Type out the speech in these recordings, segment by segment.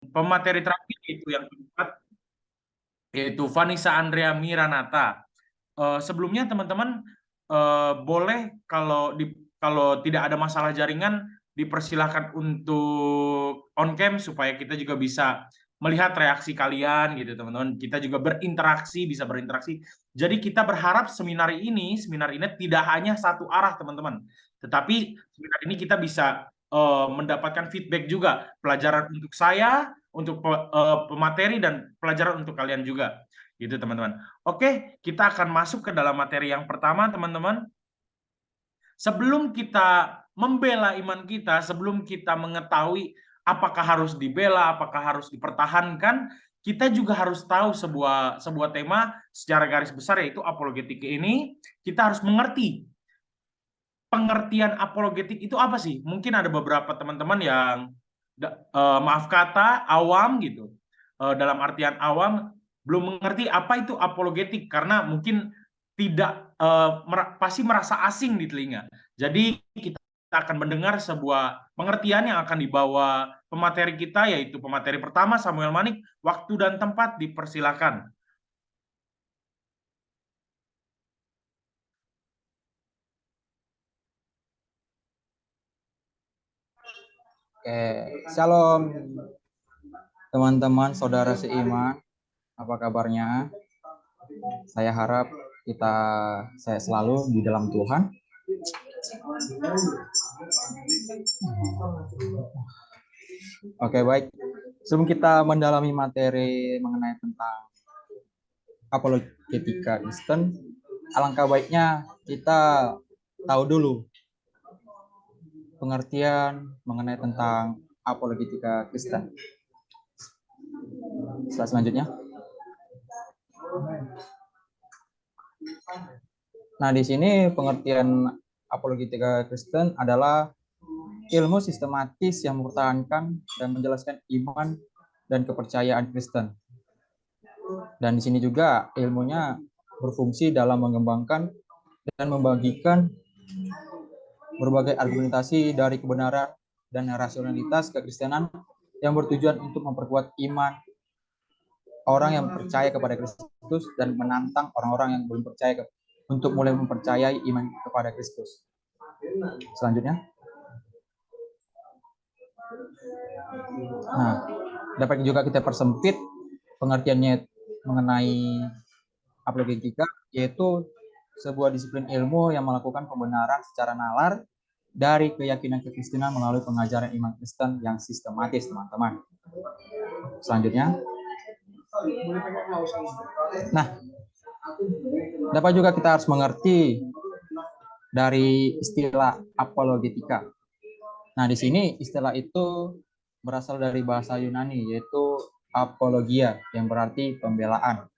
pemateri terakhir itu yang keempat, yaitu Vanessa Andrea Miranata. Sebelumnya teman-teman boleh kalau tidak ada masalah jaringan dipersilahkan untuk on cam supaya kita juga bisa melihat reaksi kalian gitu teman-teman. Kita juga bisa berinteraksi. Jadi kita berharap seminar ini tidak hanya satu arah teman-teman, tetapi seminar ini kita bisa mendapatkan feedback juga, pelajaran untuk saya, untuk pemateri dan pelajaran untuk kalian juga gitu teman-teman. Oke, kita akan masuk ke dalam materi yang pertama, teman-teman. Sebelum kita membela iman kita, sebelum kita mengetahui apakah harus dibela, apakah harus dipertahankan, kita juga harus tahu sebuah tema secara garis besar, yaitu apologetik ini. Kita harus mengerti pengertian apologetik itu apa sih. Mungkin ada beberapa teman-teman yang maaf kata awam gitu. Dalam artian awam belum mengerti apa itu apologetik karena mungkin tidak pasti merasa asing di telinga. Jadi kita akan mendengar sebuah pengertian yang akan dibawa pemateri kita, yaitu pemateri pertama Samuel Manik. Waktu dan tempat dipersilakan. Oke, shalom teman-teman, saudara seiman, apa kabarnya? Saya harap saya selalu di dalam Tuhan. Oke, baik. Sebelum kita mendalami materi mengenai tentang apologetika Kristen, alangkah baiknya kita tahu dulu pengertian mengenai tentang apologetika Kristen. Selanjutnya. Nah, di sini pengertian apologetika Kristen adalah ilmu sistematis yang mempertahankan dan menjelaskan iman dan kepercayaan Kristen. Dan di sini juga ilmunya berfungsi dalam mengembangkan dan membagikan berbagai argumentasi dari kebenaran dan rasionalitas kekristenan yang bertujuan untuk memperkuat iman orang yang percaya kepada Kristus dan menantang orang-orang yang belum percaya untuk mulai mempercayai iman kepada Kristus. Selanjutnya. Nah, dapat juga kita persempit pengertiannya mengenai apologetika, yaitu sebuah disiplin ilmu yang melakukan pembenaran secara nalar dari keyakinan kekristenan melalui pengajaran iman Kristen yang sistematis, teman-teman. Selanjutnya. Nah, dapat juga kita harus mengerti dari istilah apologetika. Nah, di sini istilah itu berasal dari bahasa Yunani, yaitu apologia, yang berarti pembelaan.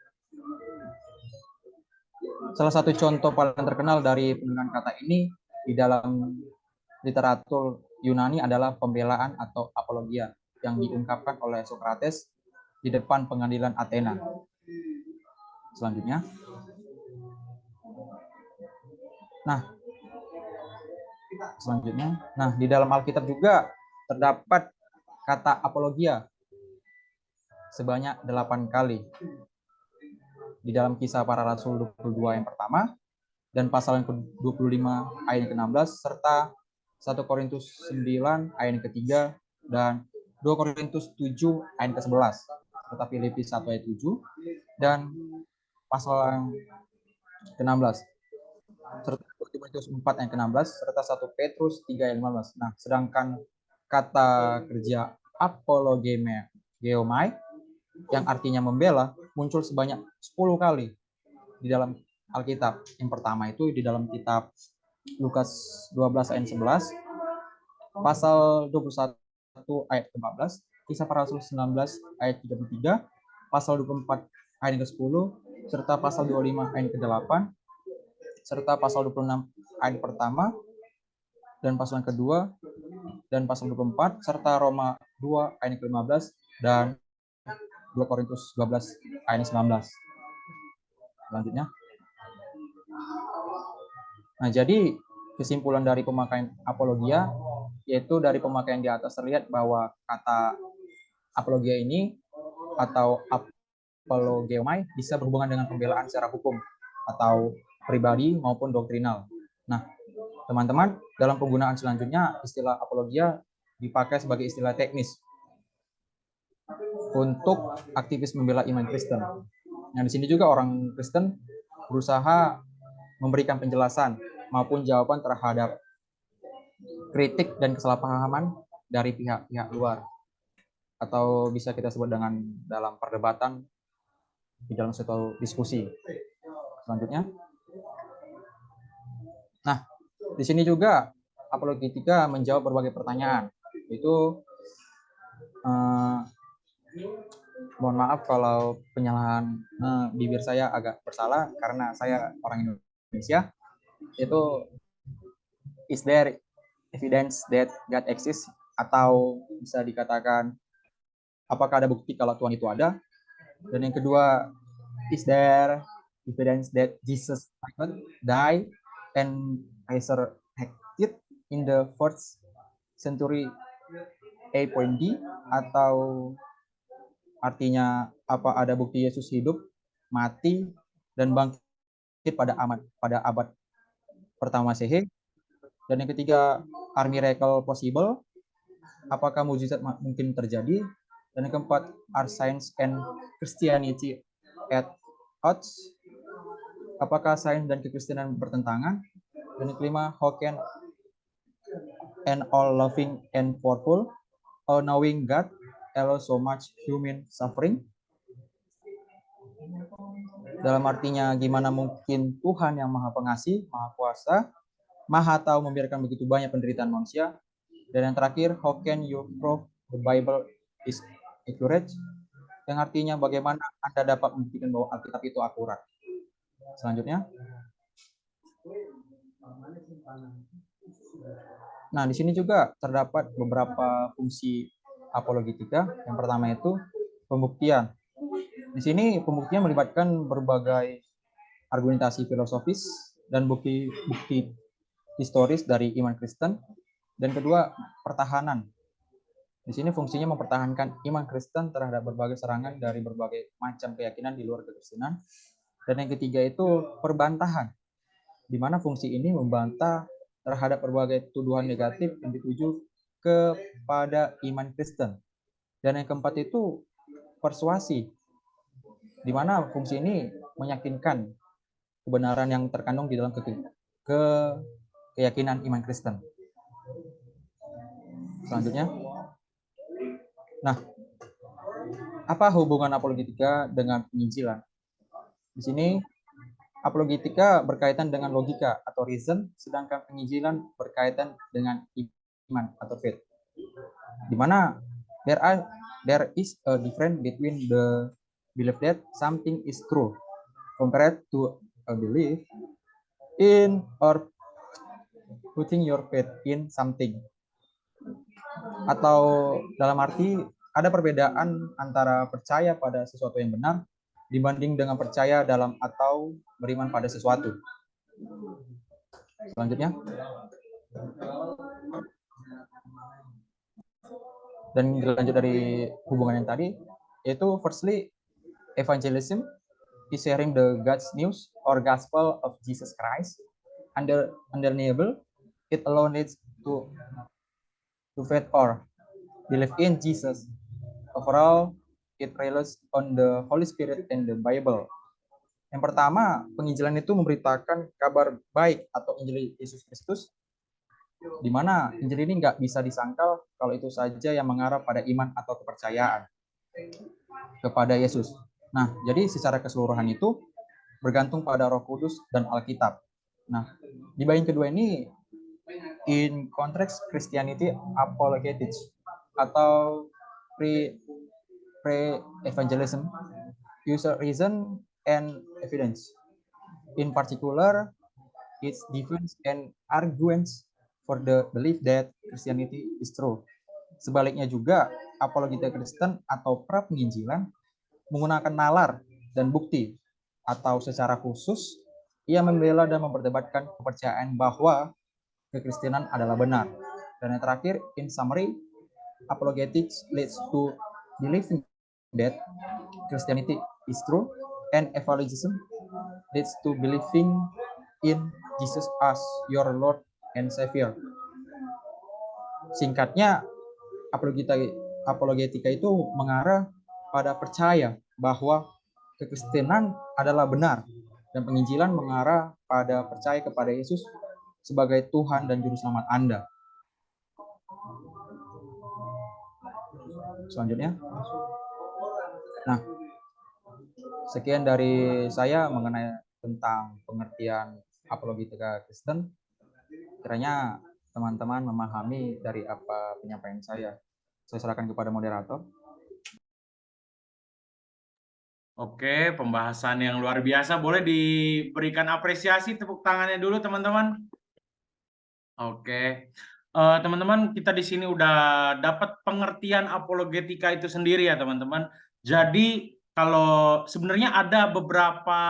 Salah satu contoh paling terkenal dari penggunaan kata ini di dalam literatur Yunani adalah pembelaan atau apologia yang diungkapkan oleh Socrates di depan pengadilan Athena. Selanjutnya. Nah, di dalam Alkitab juga terdapat kata apologia sebanyak 8 kali. Di dalam Kisah Para Rasul 22 yang pertama, dan pasal yang ke-25 ayat ke-16, serta 1 Korintus 9 ayat yang ketiga, dan 2 Korintus 7 ayat ke-11, serta Filipi 1 ayat 7, dan pasal yang ke-16, serta 2 Timotius 4 ayat ke-16, serta 1 Petrus 3 ayat 15. Nah, sedangkan kata kerja apologeomai yang artinya membela muncul sebanyak 10 kali di dalam Alkitab. Yang pertama itu di dalam kitab Lukas 12 ayat 11, pasal 21 ayat ke-14, Kisah Para Rasul 19 ayat 33, pasal 24 ayat ke-10, serta pasal 25 ayat ke-8, serta pasal 26 ayat pertama, dan pasal yang kedua, dan pasal 24, serta Roma 2 ayat ke-15, dan 2 Korintus 12 ayat 19. Selanjutnya. Nah, jadi kesimpulan dari pemakaian apologia, yaitu dari pemakaian di atas terlihat bahwa kata apologia ini atau apologeomai bisa berhubungan dengan pembelaan secara hukum atau pribadi maupun doktrinal. Nah, teman-teman, dalam penggunaan selanjutnya istilah apologia dipakai sebagai istilah teknis untuk aktivis membela iman Kristen. Nah, di sini juga orang Kristen berusaha memberikan penjelasan maupun jawaban terhadap kritik dan kesalahpahaman dari pihak-pihak luar, atau bisa kita sebut dengan dalam perdebatan di dalam suatu diskusi. Selanjutnya, nah, di sini juga apologetika menjawab berbagai pertanyaan. Itu mohon maaf kalau penyalahan bibir saya agak bersalah karena saya orang Indonesia. Itu is there evidence that God exists, atau bisa dikatakan apakah ada bukti kalau Tuhan itu ada. Dan yang kedua, is there evidence that Jesus died and resurrected in the first century A.D, atau artinya apa ada bukti Yesus hidup, mati, dan bangkit pada abad pertama Masehi. Dan yang ketiga, are miracle possible? Apakah mukjizat mungkin terjadi? Dan yang keempat, are science and Christianity at odds? Apakah sains dan kekristenan bertentangan? Dan yang kelima, how can an all-loving and powerful, all-knowing God allow so much human suffering? Dalam artinya, gimana mungkin Tuhan yang Maha Pengasih, Maha Kuasa, Maha Tahu membiarkan begitu banyak penderitaan manusia? Dan yang terakhir, how can you prove the Bible is accurate? Yang artinya bagaimana Anda dapat membuktikan bahwa Alkitab itu akurat? Selanjutnya. Nah, di sini juga terdapat beberapa fungsi apologetika. Yang pertama itu pembuktian. Di sini pembuktian melibatkan berbagai argumentasi filosofis dan bukti historis dari iman Kristen. Dan kedua, pertahanan. Di sini fungsinya mempertahankan iman Kristen terhadap berbagai serangan dari berbagai macam keyakinan di luar kekristenan. Dan yang ketiga itu perbantahan, di mana fungsi ini membantah terhadap berbagai tuduhan negatif yang dituju kepada iman Kristen. Dan yang keempat itu persuasi, di mana fungsi ini meyakinkan kebenaran yang terkandung di dalam keyakinan iman Kristen. Selanjutnya, nah, apa hubungan apologetika dengan penginjilan? Di sini apologetika berkaitan dengan logika atau reason, sedangkan penginjilan berkaitan dengan iman atau faith. Di mana there is a difference between the belief that something is true compared to a belief in or putting your faith in something. Atau dalam arti ada perbedaan antara percaya pada sesuatu yang benar dibanding dengan percaya dalam atau beriman pada sesuatu. Selanjutnya. Dan dilanjut dari hubungan yang tadi, yaitu firstly, evangelism is sharing the God's news or gospel of Jesus Christ. Undeniable, it alone leads to faith or believe in Jesus. Overall, it relies on the Holy Spirit and the Bible. Yang pertama, penginjilan itu memberitakan kabar baik atau Injil Yesus Kristus, di mana Injil ini nggak bisa disangkal kalau itu saja yang mengarah pada iman atau kepercayaan kepada Yesus. Nah, jadi secara keseluruhan itu bergantung pada Roh Kudus dan Alkitab. Nah, di bagian kedua ini, in context Christianity apologetics atau pre-evangelism, user reason and evidence. In particular, its defense and arguments for the belief that Christianity is true. Sebaliknya juga, apologetika Kristen atau pra-penginjilan menggunakan nalar dan bukti, atau secara khusus ia membela dan memperdebatkan kepercayaan bahwa kekristenan adalah benar. Dan yang terakhir, in summary, apologetics leads to believing that Christianity is true and evangelism leads to believing in Jesus as your Lord and Savior. Singkatnya, apologetika itu mengarah pada percaya bahwa kekristenan adalah benar, dan penginjilan mengarah pada percaya kepada Yesus sebagai Tuhan dan Juru Selamat Anda. Selanjutnya, nah, sekian dari saya mengenai tentang pengertian apologetika Kristen. Kiranya teman-teman memahami dari apa penyampaian saya. Saya serahkan kepada moderator. Oke, pembahasan yang luar biasa. Boleh diberikan apresiasi, tepuk tangannya dulu teman-teman. Oke, teman-teman, kita di sini udah dapat pengertian apologetika itu sendiri ya teman-teman. Jadi kalau sebenarnya ada beberapa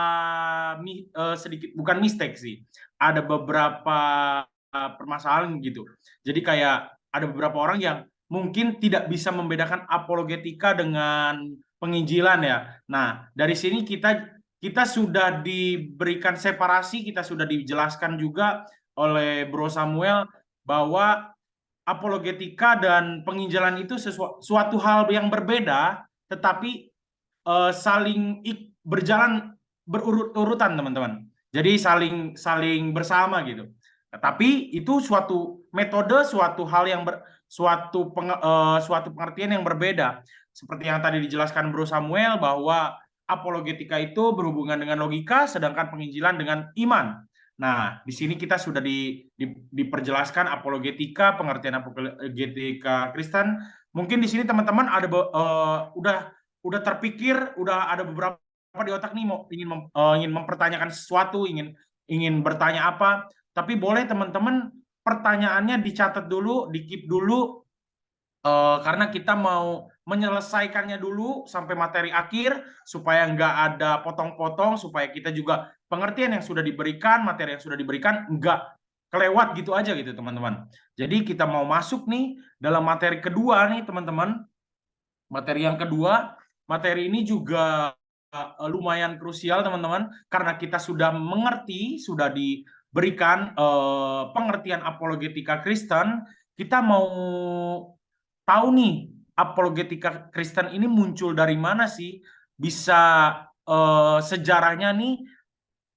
sedikit, bukan mistake sih, ada beberapa permasalahan gitu. Jadi kayak ada beberapa orang yang mungkin tidak bisa membedakan apologetika dengan penginjilan ya. Nah, dari sini kita sudah diberikan separasi, kita sudah dijelaskan juga oleh Bro Samuel bahwa apologetika dan penginjilan itu suatu hal yang berbeda, tetapi saling berjalan berurut-urutan teman-teman. Jadi saling bersama gitu. Tetapi itu suatu metode, suatu hal yang suatu pengertian yang berbeda. Seperti yang tadi dijelaskan Bro Samuel bahwa apologetika itu berhubungan dengan logika, sedangkan penginjilan dengan iman. Nah, di sini kita sudah diperjelaskan apologetika, pengertian apologetika Kristen. Mungkin di sini teman-teman ada udah terpikir, udah ada beberapa di otak nih ingin mempertanyakan sesuatu, ingin bertanya apa. Tapi boleh teman-teman pertanyaannya dicatat dulu, di-keep dulu, karena kita mau menyelesaikannya dulu sampai materi akhir supaya nggak ada potong-potong, supaya kita juga pengertian yang sudah diberikan, materi yang sudah diberikan nggak kelewat gitu aja gitu teman-teman. Jadi kita mau masuk nih dalam materi kedua nih teman-teman. Materi yang kedua, materi ini juga lumayan krusial teman-teman, karena kita sudah mengerti, sudah diberikan pengertian apologetika Kristen. Kita mau tahu nih, apologetika Kristen ini muncul dari mana sih? Bisa sejarahnya nih,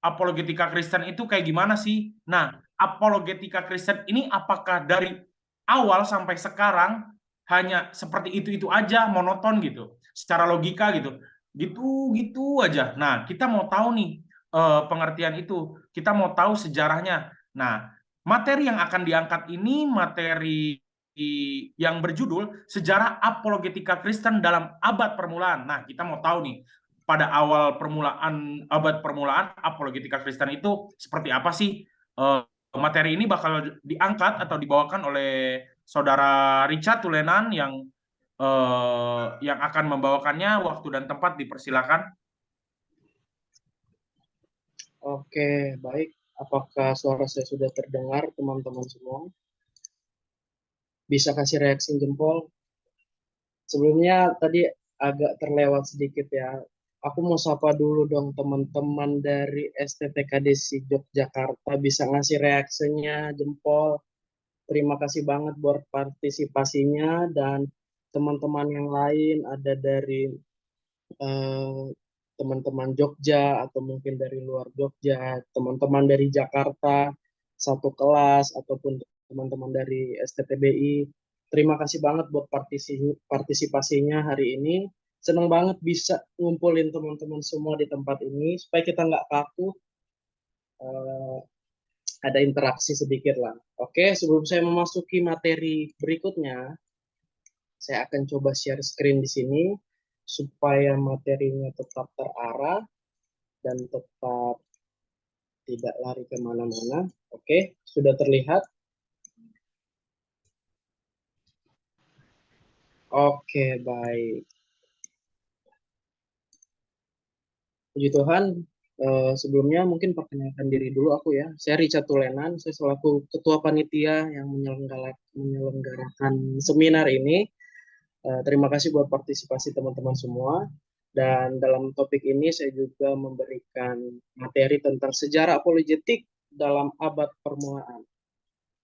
apologetika Kristen itu kayak gimana sih? Nah, apologetika Kristen ini apakah dari awal sampai sekarang hanya seperti itu aja, monoton gitu, secara logika gitu, gitu aja. Nah, kita mau tahu nih pengertian itu, kita mau tahu sejarahnya. Nah, materi yang akan diangkat ini materi yang berjudul Sejarah Apologetika Kristen dalam Abad Permulaan. Nah, kita mau tahu nih, pada awal abad permulaan apologetika Kristen itu seperti apa sih? Materi ini bakal diangkat atau dibawakan oleh saudara Richard Tulenan yang akan membawakannya. Waktu dan tempat dipersilakan. Oke, baik. Apakah suara saya sudah terdengar, teman-teman semua? Bisa kasih reaksi jempol. Sebelumnya tadi agak terlewat sedikit ya. Aku mau sapa dulu dong teman-teman dari STTKDC Yogyakarta. Bisa ngasih reaksinya jempol. Terima kasih banget buat partisipasinya, dan teman-teman yang lain ada dari teman-teman Jogja atau mungkin dari luar Jogja, teman-teman dari Jakarta, satu kelas, ataupun teman-teman dari STTBI. Terima kasih banget buat partisipasinya hari ini. Senang banget bisa ngumpulin teman-teman semua di tempat ini, supaya kita nggak kaku, ada interaksi sedikit lah. Oke, sebelum saya memasuki materi berikutnya, saya akan coba share screen di sini, supaya materinya tetap terarah dan tetap tidak lari kemana-mana. Oke, sudah terlihat? Oke, baik. Puji Tuhan, sebelumnya mungkin perkenalkan diri dulu aku ya. Saya Richard Tulenan, saya selaku Ketua Panitia yang menyelenggarakan seminar ini. Terima kasih buat partisipasi teman-teman semua. Dan dalam topik ini saya juga memberikan materi tentang sejarah apologetik dalam abad permulaan.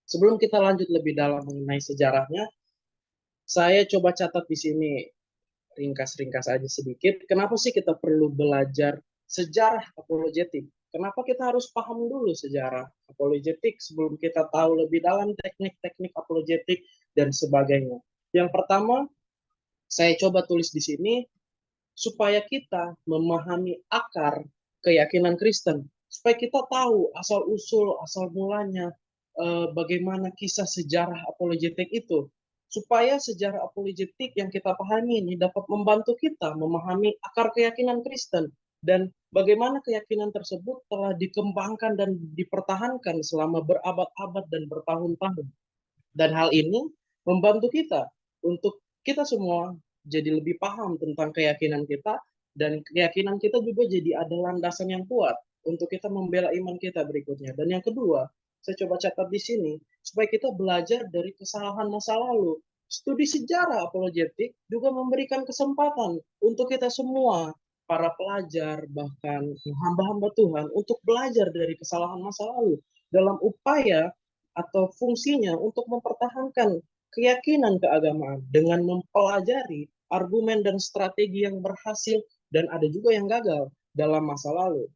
Sebelum kita lanjut lebih dalam mengenai sejarahnya, saya coba catat di sini ringkas-ringkas aja sedikit. Kenapa sih kita perlu belajar sejarah apologetik? Kenapa kita harus paham dulu sejarah apologetik sebelum kita tahu lebih dalam teknik-teknik apologetik dan sebagainya? Yang pertama, saya coba tulis di sini supaya kita memahami akar keyakinan Kristen, supaya kita tahu asal-usul, asal mulanya, bagaimana kisah sejarah apologetik itu, supaya sejarah apologetik yang kita pahami ini dapat membantu kita memahami akar keyakinan Kristen dan bagaimana keyakinan tersebut telah dikembangkan dan dipertahankan selama berabad-abad dan bertahun-tahun. Dan hal ini membantu kita untuk kita semua jadi lebih paham tentang keyakinan kita dan keyakinan kita juga jadi ada landasan yang kuat untuk kita membela iman kita berikutnya. Dan yang kedua, saya coba catat di sini supaya kita belajar dari kesalahan masa lalu. Studi sejarah apologetik juga memberikan kesempatan untuk kita semua, para pelajar, bahkan hamba-hamba Tuhan, untuk belajar dari kesalahan masa lalu dalam upaya atau fungsinya untuk mempertahankan keyakinan keagamaan dengan mempelajari argumen dan strategi yang berhasil dan ada juga yang gagal dalam masa lalu.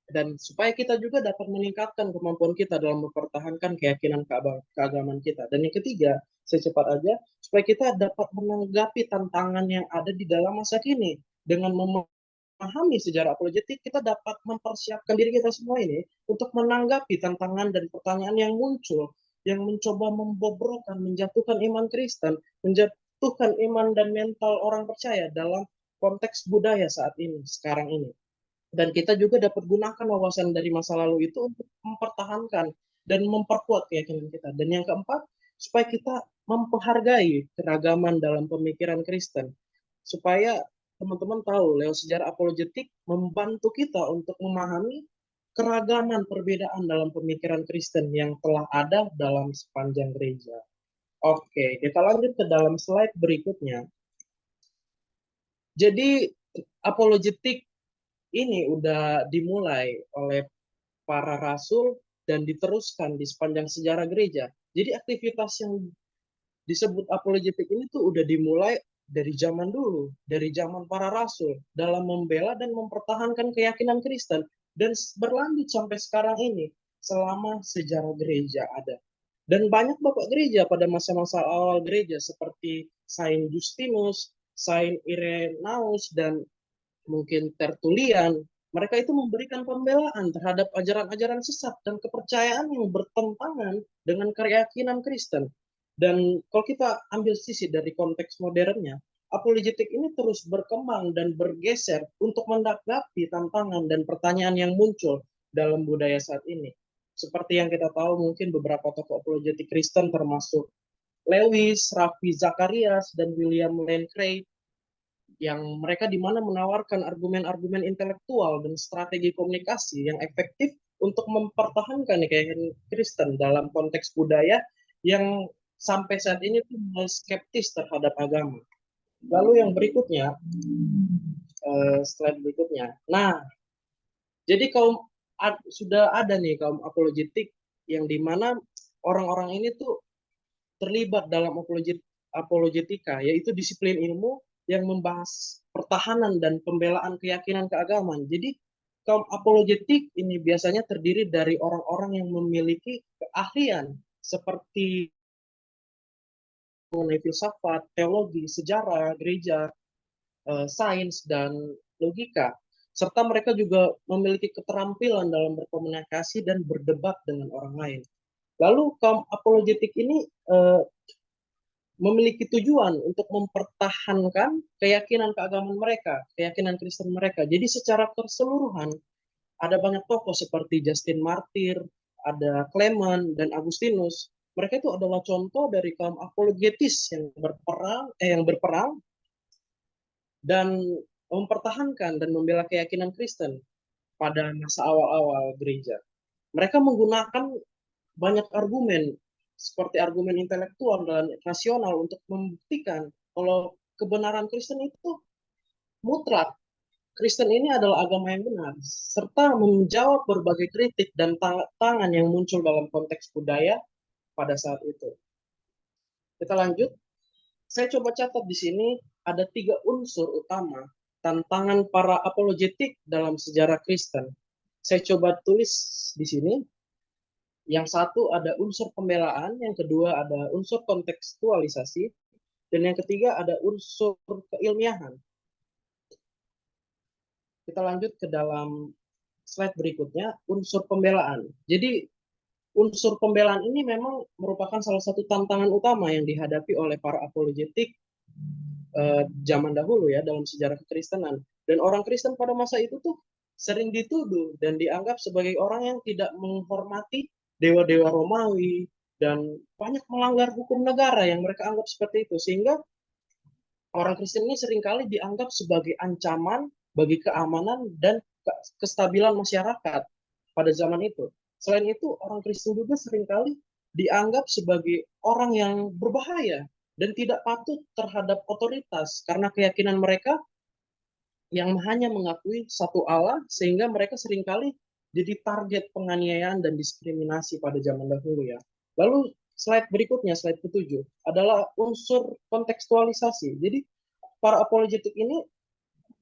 Dan supaya kita juga dapat meningkatkan kemampuan kita dalam mempertahankan keyakinan keagamaan kita. Dan yang ketiga, saya cepat aja, supaya kita dapat menanggapi tantangan yang ada di dalam masa kini dengan memahami sejarah apologetik, kita dapat mempersiapkan diri kita semua ini untuk menanggapi tantangan dan pertanyaan yang muncul, yang mencoba membobrokkan, menjatuhkan iman Kristen, menjatuhkan iman dan mental orang percaya dalam konteks budaya saat ini, sekarang ini. Dan kita juga dapat gunakan wawasan dari masa lalu itu untuk mempertahankan dan memperkuat keyakinan kita. Dan yang keempat, supaya kita menghargai keragaman dalam pemikiran Kristen. Supaya teman-teman tahu, lewat sejarah apologetik membantu kita untuk memahami keragaman perbedaan dalam pemikiran Kristen yang telah ada dalam sepanjang gereja. Oke, kita lanjut ke dalam slide berikutnya. Jadi, apologetik ini udah dimulai oleh para rasul dan diteruskan di sepanjang sejarah gereja. Jadi aktivitas yang disebut apologetik ini tuh udah dimulai dari zaman dulu, dari zaman para rasul dalam membela dan mempertahankan keyakinan Kristen dan berlanjut sampai sekarang ini selama sejarah gereja ada. Dan banyak bapak gereja pada masa-masa awal gereja seperti Saint Justinus, Saint Irenaeus, dan mungkin Tertullian, mereka itu memberikan pembelaan terhadap ajaran-ajaran sesat dan kepercayaan yang bertentangan dengan keyakinan Kristen. Dan kalau kita ambil sisi dari konteks modernnya, apologetik ini terus berkembang dan bergeser untuk menanggapi tantangan dan pertanyaan yang muncul dalam budaya saat ini. Seperti yang kita tahu, mungkin beberapa tokoh apologetik Kristen termasuk Lewis, Ravi Zacharias, dan William Lane Craig yang mereka di mana menawarkan argumen-argumen intelektual dan strategi komunikasi yang efektif untuk mempertahankan keyakinan Kristen dalam konteks budaya yang sampai saat ini tuh mulai skeptis terhadap agama. Lalu yang berikutnya, slide berikutnya. Nah, jadi sudah ada nih kaum apologetik yang dimana orang-orang ini tuh terlibat dalam apologetika, yaitu disiplin ilmu yang membahas pertahanan dan pembelaan keyakinan keagamaan. Jadi kaum apologetik ini biasanya terdiri dari orang-orang yang memiliki keahlian seperti mengenai filsafat, teologi, sejarah, gereja, sains, dan logika. Serta mereka juga memiliki keterampilan dalam berkomunikasi dan berdebat dengan orang lain. Lalu kaum apologetik ini memiliki tujuan untuk mempertahankan keyakinan keagamaan mereka, keyakinan Kristen mereka. Jadi secara keseluruhan ada banyak tokoh seperti Justin Martyr, ada Clement dan Agustinus. Mereka itu adalah contoh dari kaum apologetis yang berperang dan mempertahankan dan membela keyakinan Kristen pada masa awal-awal gereja. Mereka menggunakan banyak argumen seperti argumen intelektual dan rasional untuk membuktikan kalau kebenaran Kristen itu mutlak. Kristen ini adalah agama yang benar, serta menjawab berbagai kritik dan tantangan yang muncul dalam konteks budaya pada saat itu. Kita lanjut. Saya coba catat di sini ada 3 unsur utama tantangan para apologetik dalam sejarah Kristen. Saya coba tulis di sini. Yang satu ada unsur pembelaan, yang kedua ada unsur kontekstualisasi, dan yang ketiga ada unsur keilmiahan. Kita lanjut ke dalam slide berikutnya, unsur pembelaan. Jadi unsur pembelaan ini memang merupakan salah satu tantangan utama yang dihadapi oleh para apologetik zaman dahulu ya dalam sejarah kekristenan. Dan orang Kristen pada masa itu tuh sering dituduh dan dianggap sebagai orang yang tidak menghormati dewa-dewa Romawi dan banyak melanggar hukum negara yang mereka anggap seperti itu. Sehingga orang Kristen ini seringkali dianggap sebagai ancaman bagi keamanan dan kestabilan masyarakat pada zaman itu. Selain itu, orang Kristen juga seringkali dianggap sebagai orang yang berbahaya dan tidak patut terhadap otoritas karena keyakinan mereka yang hanya mengakui satu Allah, sehingga mereka seringkali jadi target penganiayaan dan diskriminasi pada zaman dahulu ya. Lalu slide berikutnya, slide ke-7, adalah unsur kontekstualisasi. Jadi para apologetik ini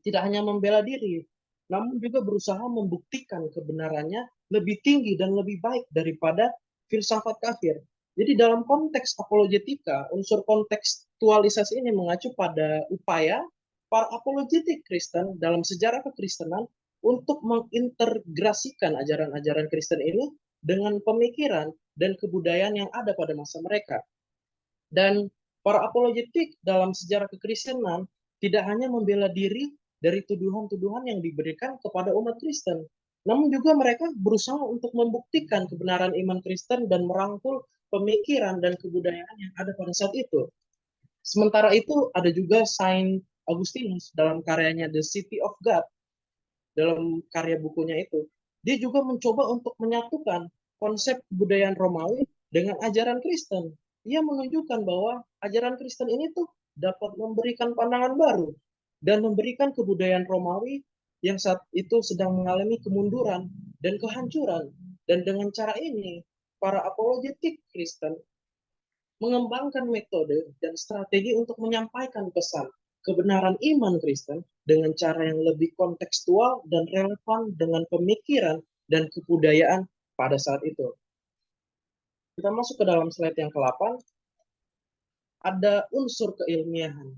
tidak hanya membela diri, namun juga berusaha membuktikan kebenarannya lebih tinggi dan lebih baik daripada filsafat kafir. Jadi dalam konteks apologetika, unsur kontekstualisasi ini mengacu pada upaya para apologetik Kristen dalam sejarah kekristenan untuk mengintegrasikan ajaran-ajaran Kristen ini dengan pemikiran dan kebudayaan yang ada pada masa mereka. Dan para apologetik dalam sejarah kekristenan tidak hanya membela diri dari tuduhan-tuduhan yang diberikan kepada umat Kristen, namun juga mereka berusaha untuk membuktikan kebenaran iman Kristen dan merangkul pemikiran dan kebudayaan yang ada pada saat itu. Sementara itu ada juga Saint Augustinus dalam karyanya The City of God, dalam karya bukunya itu, dia juga mencoba untuk menyatukan konsep kebudayaan Romawi dengan ajaran Kristen. Ia menunjukkan bahwa ajaran Kristen ini tuh dapat memberikan pandangan baru dan memberikan kebudayaan Romawi yang saat itu sedang mengalami kemunduran dan kehancuran. Dan dengan cara ini, para apologetik Kristen mengembangkan metode dan strategi untuk menyampaikan pesan kebenaran iman Kristen dengan cara yang lebih kontekstual dan relevan dengan pemikiran dan kebudayaan pada saat itu. Kita masuk ke dalam slide yang ke-8, ada unsur keilmiahan.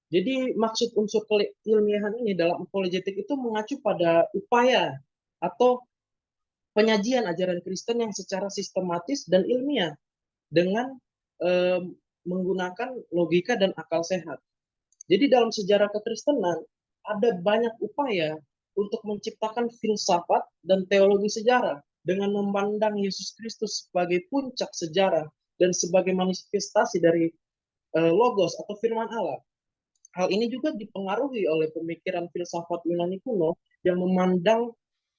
Jadi maksud unsur keilmiahan ini dalam apologetik itu mengacu pada upaya atau penyajian ajaran Kristen yang secara sistematis dan ilmiah dengan menggunakan logika dan akal sehat. Jadi dalam sejarah kekristenan ada banyak upaya untuk menciptakan filsafat dan teologi sejarah dengan memandang Yesus Kristus sebagai puncak sejarah dan sebagai manifestasi dari logos atau firman Allah. Hal ini juga dipengaruhi oleh pemikiran filsafat Yunani kuno yang memandang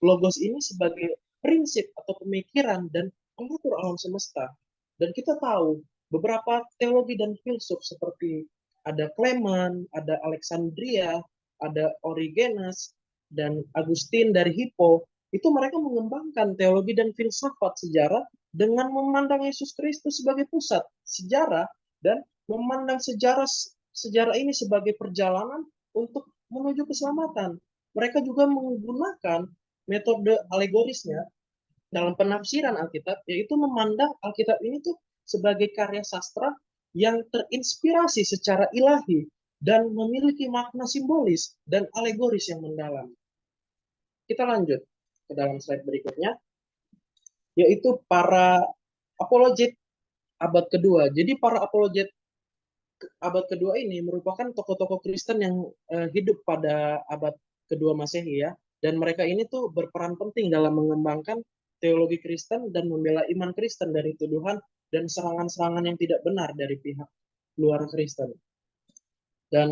logos ini sebagai prinsip atau pemikiran dan pengatur alam semesta. Dan kita tahu beberapa teologi dan filsuf seperti ada Clement, ada Alexandria, ada Origenes, dan Agustin dari Hippo, itu mereka mengembangkan teologi dan filsafat sejarah dengan memandang Yesus Kristus sebagai pusat sejarah dan memandang sejarah ini sebagai perjalanan untuk menuju keselamatan. Mereka juga menggunakan metode alegorisnya dalam penafsiran Alkitab, yaitu memandang Alkitab ini tuh sebagai karya sastra yang terinspirasi secara ilahi dan memiliki makna simbolis dan alegoris yang mendalam. Kita lanjut ke dalam slide berikutnya, yaitu para apologet abad kedua. Jadi para apologet abad kedua ini merupakan tokoh-tokoh Kristen yang hidup pada abad kedua Masehi ya, dan mereka ini tuh berperan penting dalam mengembangkan teologi Kristen dan membela iman Kristen dari tuduhan dan serangan-serangan yang tidak benar dari pihak luar Kristen. Dan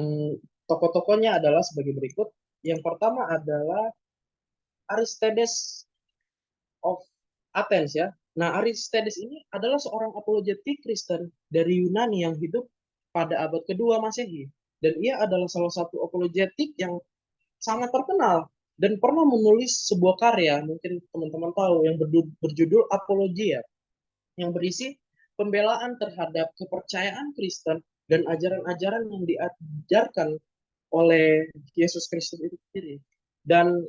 tokoh-tokohnya adalah sebagai berikut. Yang pertama adalah Aristides of Athens ya. Nah, Aristides ini adalah seorang apologetik Kristen dari Yunani yang hidup pada abad kedua Masehi. dan ia adalah salah satu apologetik yang sangat terkenal dan pernah menulis sebuah karya, mungkin teman-teman tahu, yang berjudul Apologia, yang berisi pembelaan terhadap kepercayaan Kristen dan ajaran-ajaran yang diajarkan oleh Yesus Kristus itu sendiri. Dan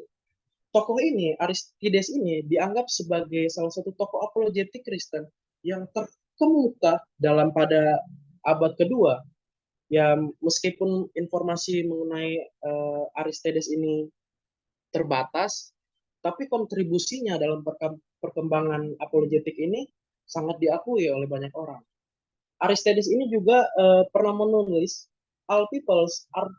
tokoh ini, Aristides ini, dianggap sebagai salah satu tokoh apologetik Kristen yang terkemuka pada abad kedua. Ya, meskipun informasi mengenai Aristides ini terbatas, tapi kontribusinya dalam perkembangan apologetik ini sangat diakui oleh banyak orang. Aristides ini juga pernah menulis all peoples are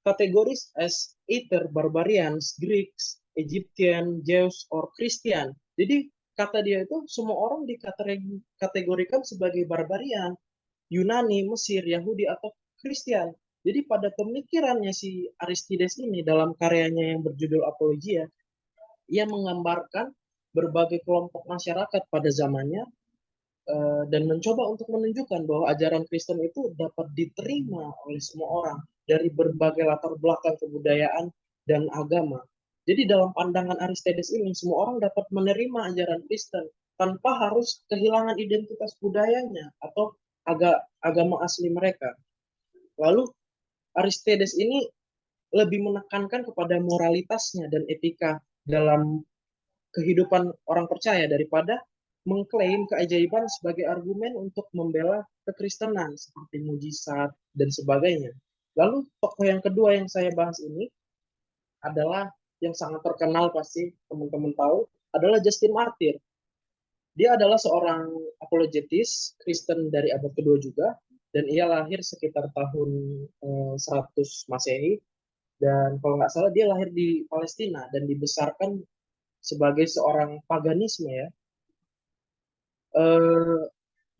categories as either barbarians, Greeks, Egyptian, Jews, or Christian. Jadi kata dia itu semua orang dikategorikan sebagai barbarian, Yunani, Mesir, Yahudi, atau Kristen. Jadi pada pemikirannya si Aristides ini dalam karyanya yang berjudul Apologia, ia menggambarkan berbagai kelompok masyarakat pada zamannya dan mencoba untuk menunjukkan bahwa ajaran Kristen itu dapat diterima oleh semua orang dari berbagai latar belakang kebudayaan dan agama. Jadi dalam pandangan Aristides ini semua orang dapat menerima ajaran Kristen tanpa harus kehilangan identitas budayanya atau agama asli mereka. Lalu Aristides ini lebih menekankan kepada moralitasnya dan etika dalam kehidupan orang percaya daripada mengklaim keajaiban sebagai argumen untuk membela kekristenan seperti mujizat dan sebagainya. Lalu tokoh yang kedua yang saya bahas ini adalah yang sangat terkenal, pasti teman-teman tahu, adalah Justin Martyr. Dia adalah seorang apologetis Kristen dari abad kedua juga, dan ia lahir sekitar tahun 100 Masehi, dan kalau nggak salah dia lahir di Palestina dan dibesarkan sebagai seorang paganisme ya.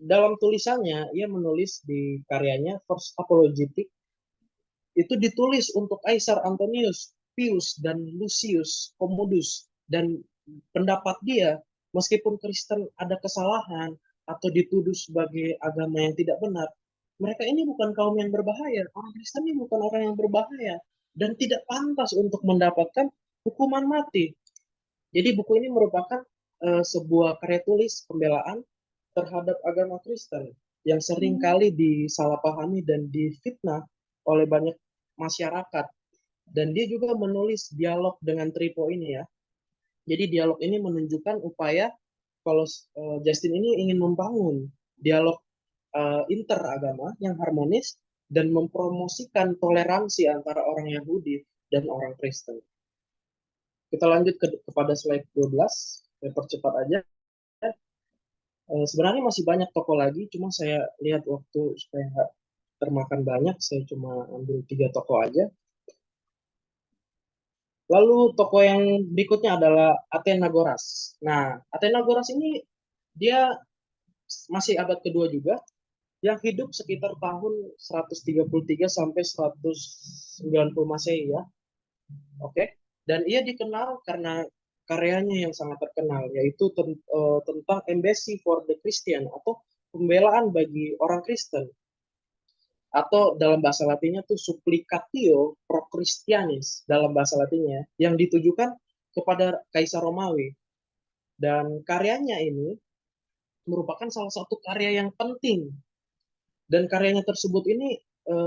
Dalam tulisannya, ia menulis di karyanya First Apologetic, itu ditulis untuk Kaisar Antonius, Pius, dan Lucius Commodus. Dan pendapat dia, meskipun Kristen ada kesalahan atau dituduh sebagai agama yang tidak benar, mereka ini bukan kaum yang berbahaya. Orang Kristen ini bukan orang yang berbahaya dan tidak pantas untuk mendapatkan hukuman mati. Jadi buku ini merupakan sebuah karya tulis pembelaan terhadap agama Kristen yang sering kali disalahpahami dan difitnah oleh banyak masyarakat. Dan dia juga menulis dialog dengan Tripo ini ya. Jadi dialog ini menunjukkan upaya kalau Justin ini ingin membangun dialog interagama yang harmonis dan mempromosikan toleransi antara orang Yahudi dan orang Kristen. Kita lanjut kepada slide 12, saya percepat aja. Sebenarnya masih banyak toko lagi, cuma saya lihat waktu supaya nggak termakan banyak, saya cuma ambil 3 toko aja. Lalu toko yang berikutnya adalah Athenagoras. Nah, Athenagoras ini dia masih abad kedua juga, yang hidup sekitar tahun 133 sampai 190 Masehi ya. Oke. Dan ia dikenal karena karyanya yang sangat terkenal, yaitu tentang Embassy for the Christian atau pembelaan bagi orang Kristen. Atau dalam bahasa latinnya itu Supplicatio pro Christianis dalam bahasa latinnya, yang ditujukan kepada Kaisar Romawi. Dan karyanya ini merupakan salah satu karya yang penting. Dan karyanya tersebut ini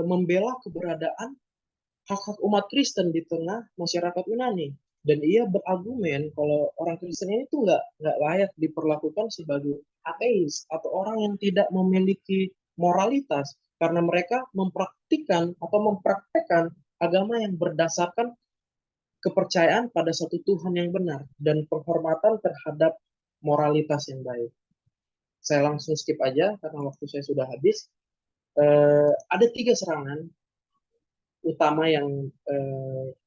membela keberadaan hak-hak umat Kristen di tengah masyarakat Yunani. Dan ia berargumen kalau orang Kristen ini tuh nggak layak diperlakukan sebagai ateis atau orang yang tidak memiliki moralitas karena mereka mempraktekkan agama yang berdasarkan kepercayaan pada satu Tuhan yang benar dan penghormatan terhadap moralitas yang baik. Saya langsung skip aja karena waktu saya sudah habis. Ada 3 serangan utama yang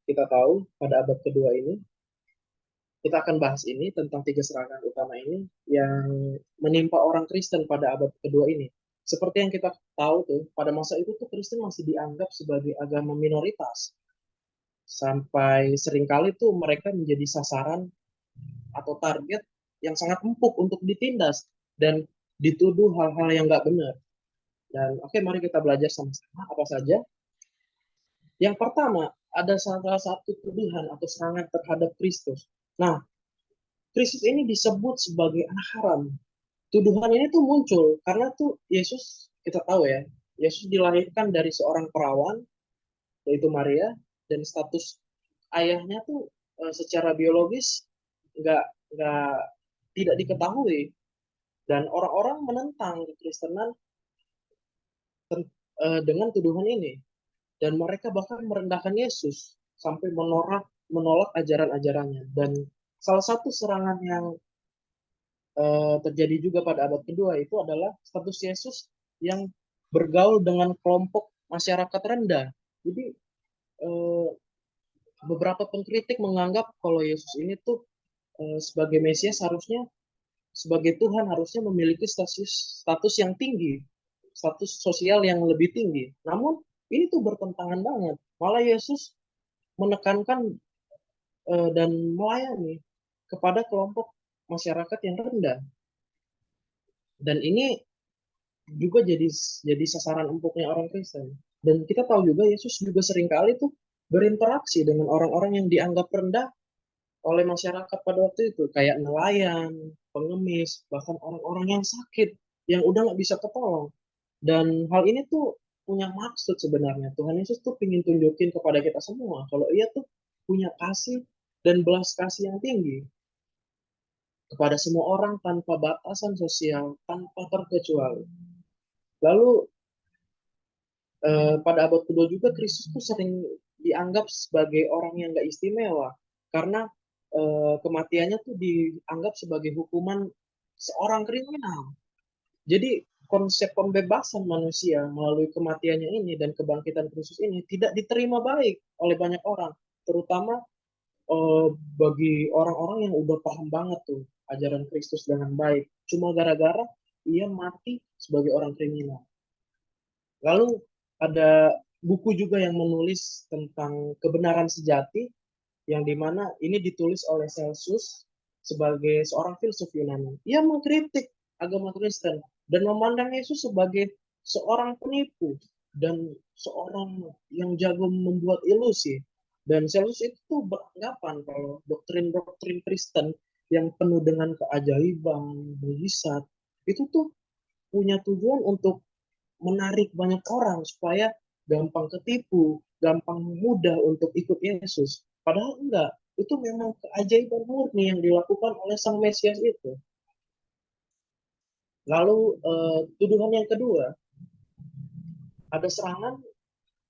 kita tahu pada abad kedua ini. Kita akan bahas ini tentang 3 serangan utama ini yang menimpa orang Kristen pada abad kedua ini. Seperti yang kita tahu tuh, pada masa itu tuh Kristen masih dianggap sebagai agama minoritas. Sampai seringkali tuh mereka menjadi sasaran atau target yang sangat empuk untuk ditindas dan dituduh hal-hal yang nggak benar. Dan oke, mari kita belajar sama-sama apa saja Yang pertama, ada salah satu tuduhan atau serangan terhadap Kristus. Nah, Kristus ini disebut sebagai anak haram. Tuduhan ini tuh muncul karena tuh Yesus, kita tahu ya, Yesus dilahirkan dari seorang perawan, yaitu Maria, dan status ayahnya tuh secara biologis nggak nggak tidak diketahui, dan orang-orang menentang kekristenan dengan tuduhan ini, dan mereka bahkan merendahkan Yesus sampai menolak ajaran-ajarannya. Dan salah satu serangan yang terjadi juga pada abad kedua itu adalah status Yesus yang bergaul dengan kelompok masyarakat rendah. Jadi eh, beberapa pengkritik menganggap kalau Yesus ini tuh sebagai Mesias harusnya, sebagai Tuhan harusnya memiliki status yang tinggi, status sosial yang lebih tinggi. Namun ini tuh bertentangan banget. Malah Yesus menekankan dan melayani kepada kelompok masyarakat yang rendah. Dan ini juga jadi sasaran empuknya orang Kristen. Dan kita tahu juga Yesus juga seringkali tuh berinteraksi dengan orang-orang yang dianggap rendah oleh masyarakat pada waktu itu, kayak nelayan, pengemis, bahkan orang-orang yang sakit yang udah nggak bisa ketolong. Dan hal ini tuh punya maksud sebenarnya. Tuhan Yesus tuh ingin tunjukin kepada kita semua kalau ia tuh punya kasih dan belas kasih yang tinggi kepada semua orang tanpa batasan sosial, tanpa terkecuali. Lalu pada abad kedua juga Kristus tuh sering dianggap sebagai orang yang nggak istimewa karena kematiannya tuh dianggap sebagai hukuman seorang kriminal. Jadi konsep pembebasan manusia melalui kematiannya ini dan kebangkitan Kristus ini tidak diterima baik oleh banyak orang, terutama eh, bagi orang-orang yang udah paham banget tuh ajaran Kristus dengan baik, cuma gara-gara ia mati sebagai orang kriminal. Lalu ada buku juga yang menulis tentang kebenaran sejati, yang dimana ini ditulis oleh Celsus sebagai seorang filsuf Yunani. Ia mengkritik agama Kristen dan memandang Yesus sebagai seorang penipu dan seorang yang jago membuat ilusi. Dan Celsus itu beranggapan kalau doktrin-doktrin Kristen yang penuh dengan keajaiban, mujizat, itu tuh punya tujuan untuk menarik banyak orang supaya gampang ketipu, gampang mudah untuk ikut Yesus. Padahal enggak, itu memang keajaiban murni yang dilakukan oleh Sang Mesias itu. Lalu tuduhan yang kedua, ada serangan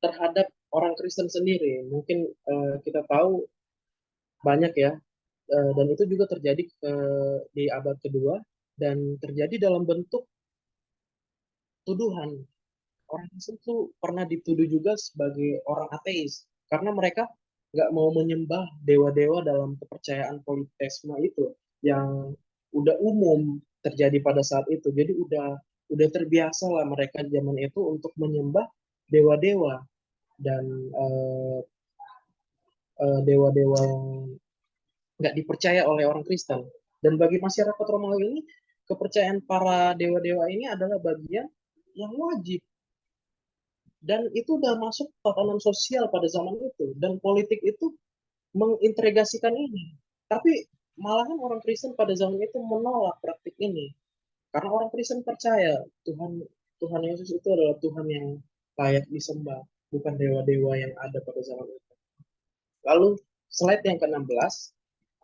terhadap orang Kristen sendiri. Mungkin kita tahu banyak ya, dan itu juga terjadi di abad kedua dan terjadi dalam bentuk tuduhan. Orang Kristen itu pernah dituduh juga sebagai orang ateis karena mereka nggak mau menyembah dewa-dewa dalam kepercayaan politeisme itu yang udah umum terjadi pada saat itu. Jadi udah terbiasa lah mereka zaman itu untuk menyembah dewa-dewa dan dewa-dewa yang nggak dipercaya oleh orang Kristen. Dan bagi masyarakat Romawi ini, kepercayaan para dewa-dewa ini adalah bagian yang wajib, dan itu udah masuk tatanan sosial pada zaman itu, dan politik itu mengintegrasikan ini. Tapi malahan orang Kristen pada zaman itu menolak praktik ini karena orang Kristen percaya Tuhan Tuhan Yesus itu adalah Tuhan yang layak disembah, bukan dewa-dewa yang ada pada zaman itu. Lalu slide yang ke-16,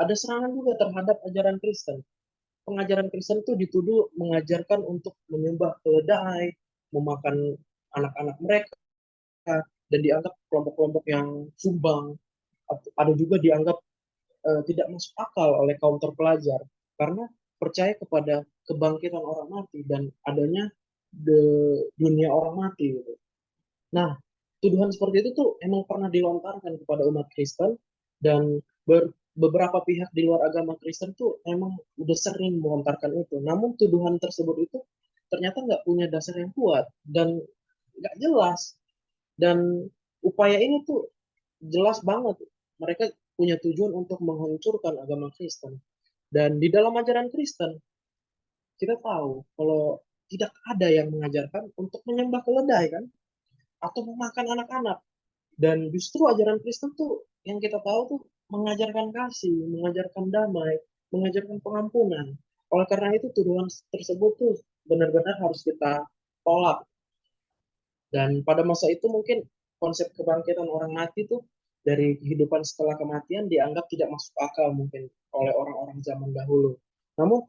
ada serangan juga terhadap ajaran Kristen. Pengajaran Kristen itu dituduh mengajarkan untuk menyembah keledai, memakan anak-anak mereka, dan dianggap kelompok-kelompok yang sumbang. Ada juga dianggap tidak masuk akal oleh kaum terpelajar karena percaya kepada kebangkitan orang mati dan adanya dunia orang mati gitu. Nah, tuduhan seperti itu tuh emang pernah dilontarkan kepada umat Kristen, dan beberapa pihak di luar agama Kristen tuh emang udah sering melontarkan itu. Namun tuduhan tersebut itu ternyata nggak punya dasar yang kuat dan nggak jelas. Dan upaya ini tuh jelas banget mereka punya tujuan untuk menghancurkan agama Kristen. Dan di dalam ajaran Kristen, kita tahu kalau tidak ada yang mengajarkan untuk menyembah keledai kan, atau memakan anak-anak. Dan justru ajaran Kristen tuh yang kita tahu tuh mengajarkan kasih, mengajarkan damai, mengajarkan pengampunan. Oleh karena itu tuduhan tersebut tuh benar-benar harus kita tolak. Dan pada masa itu mungkin konsep kebangkitan orang mati tuh dari kehidupan setelah kematian dianggap tidak masuk akal mungkin oleh orang-orang zaman dahulu. Namun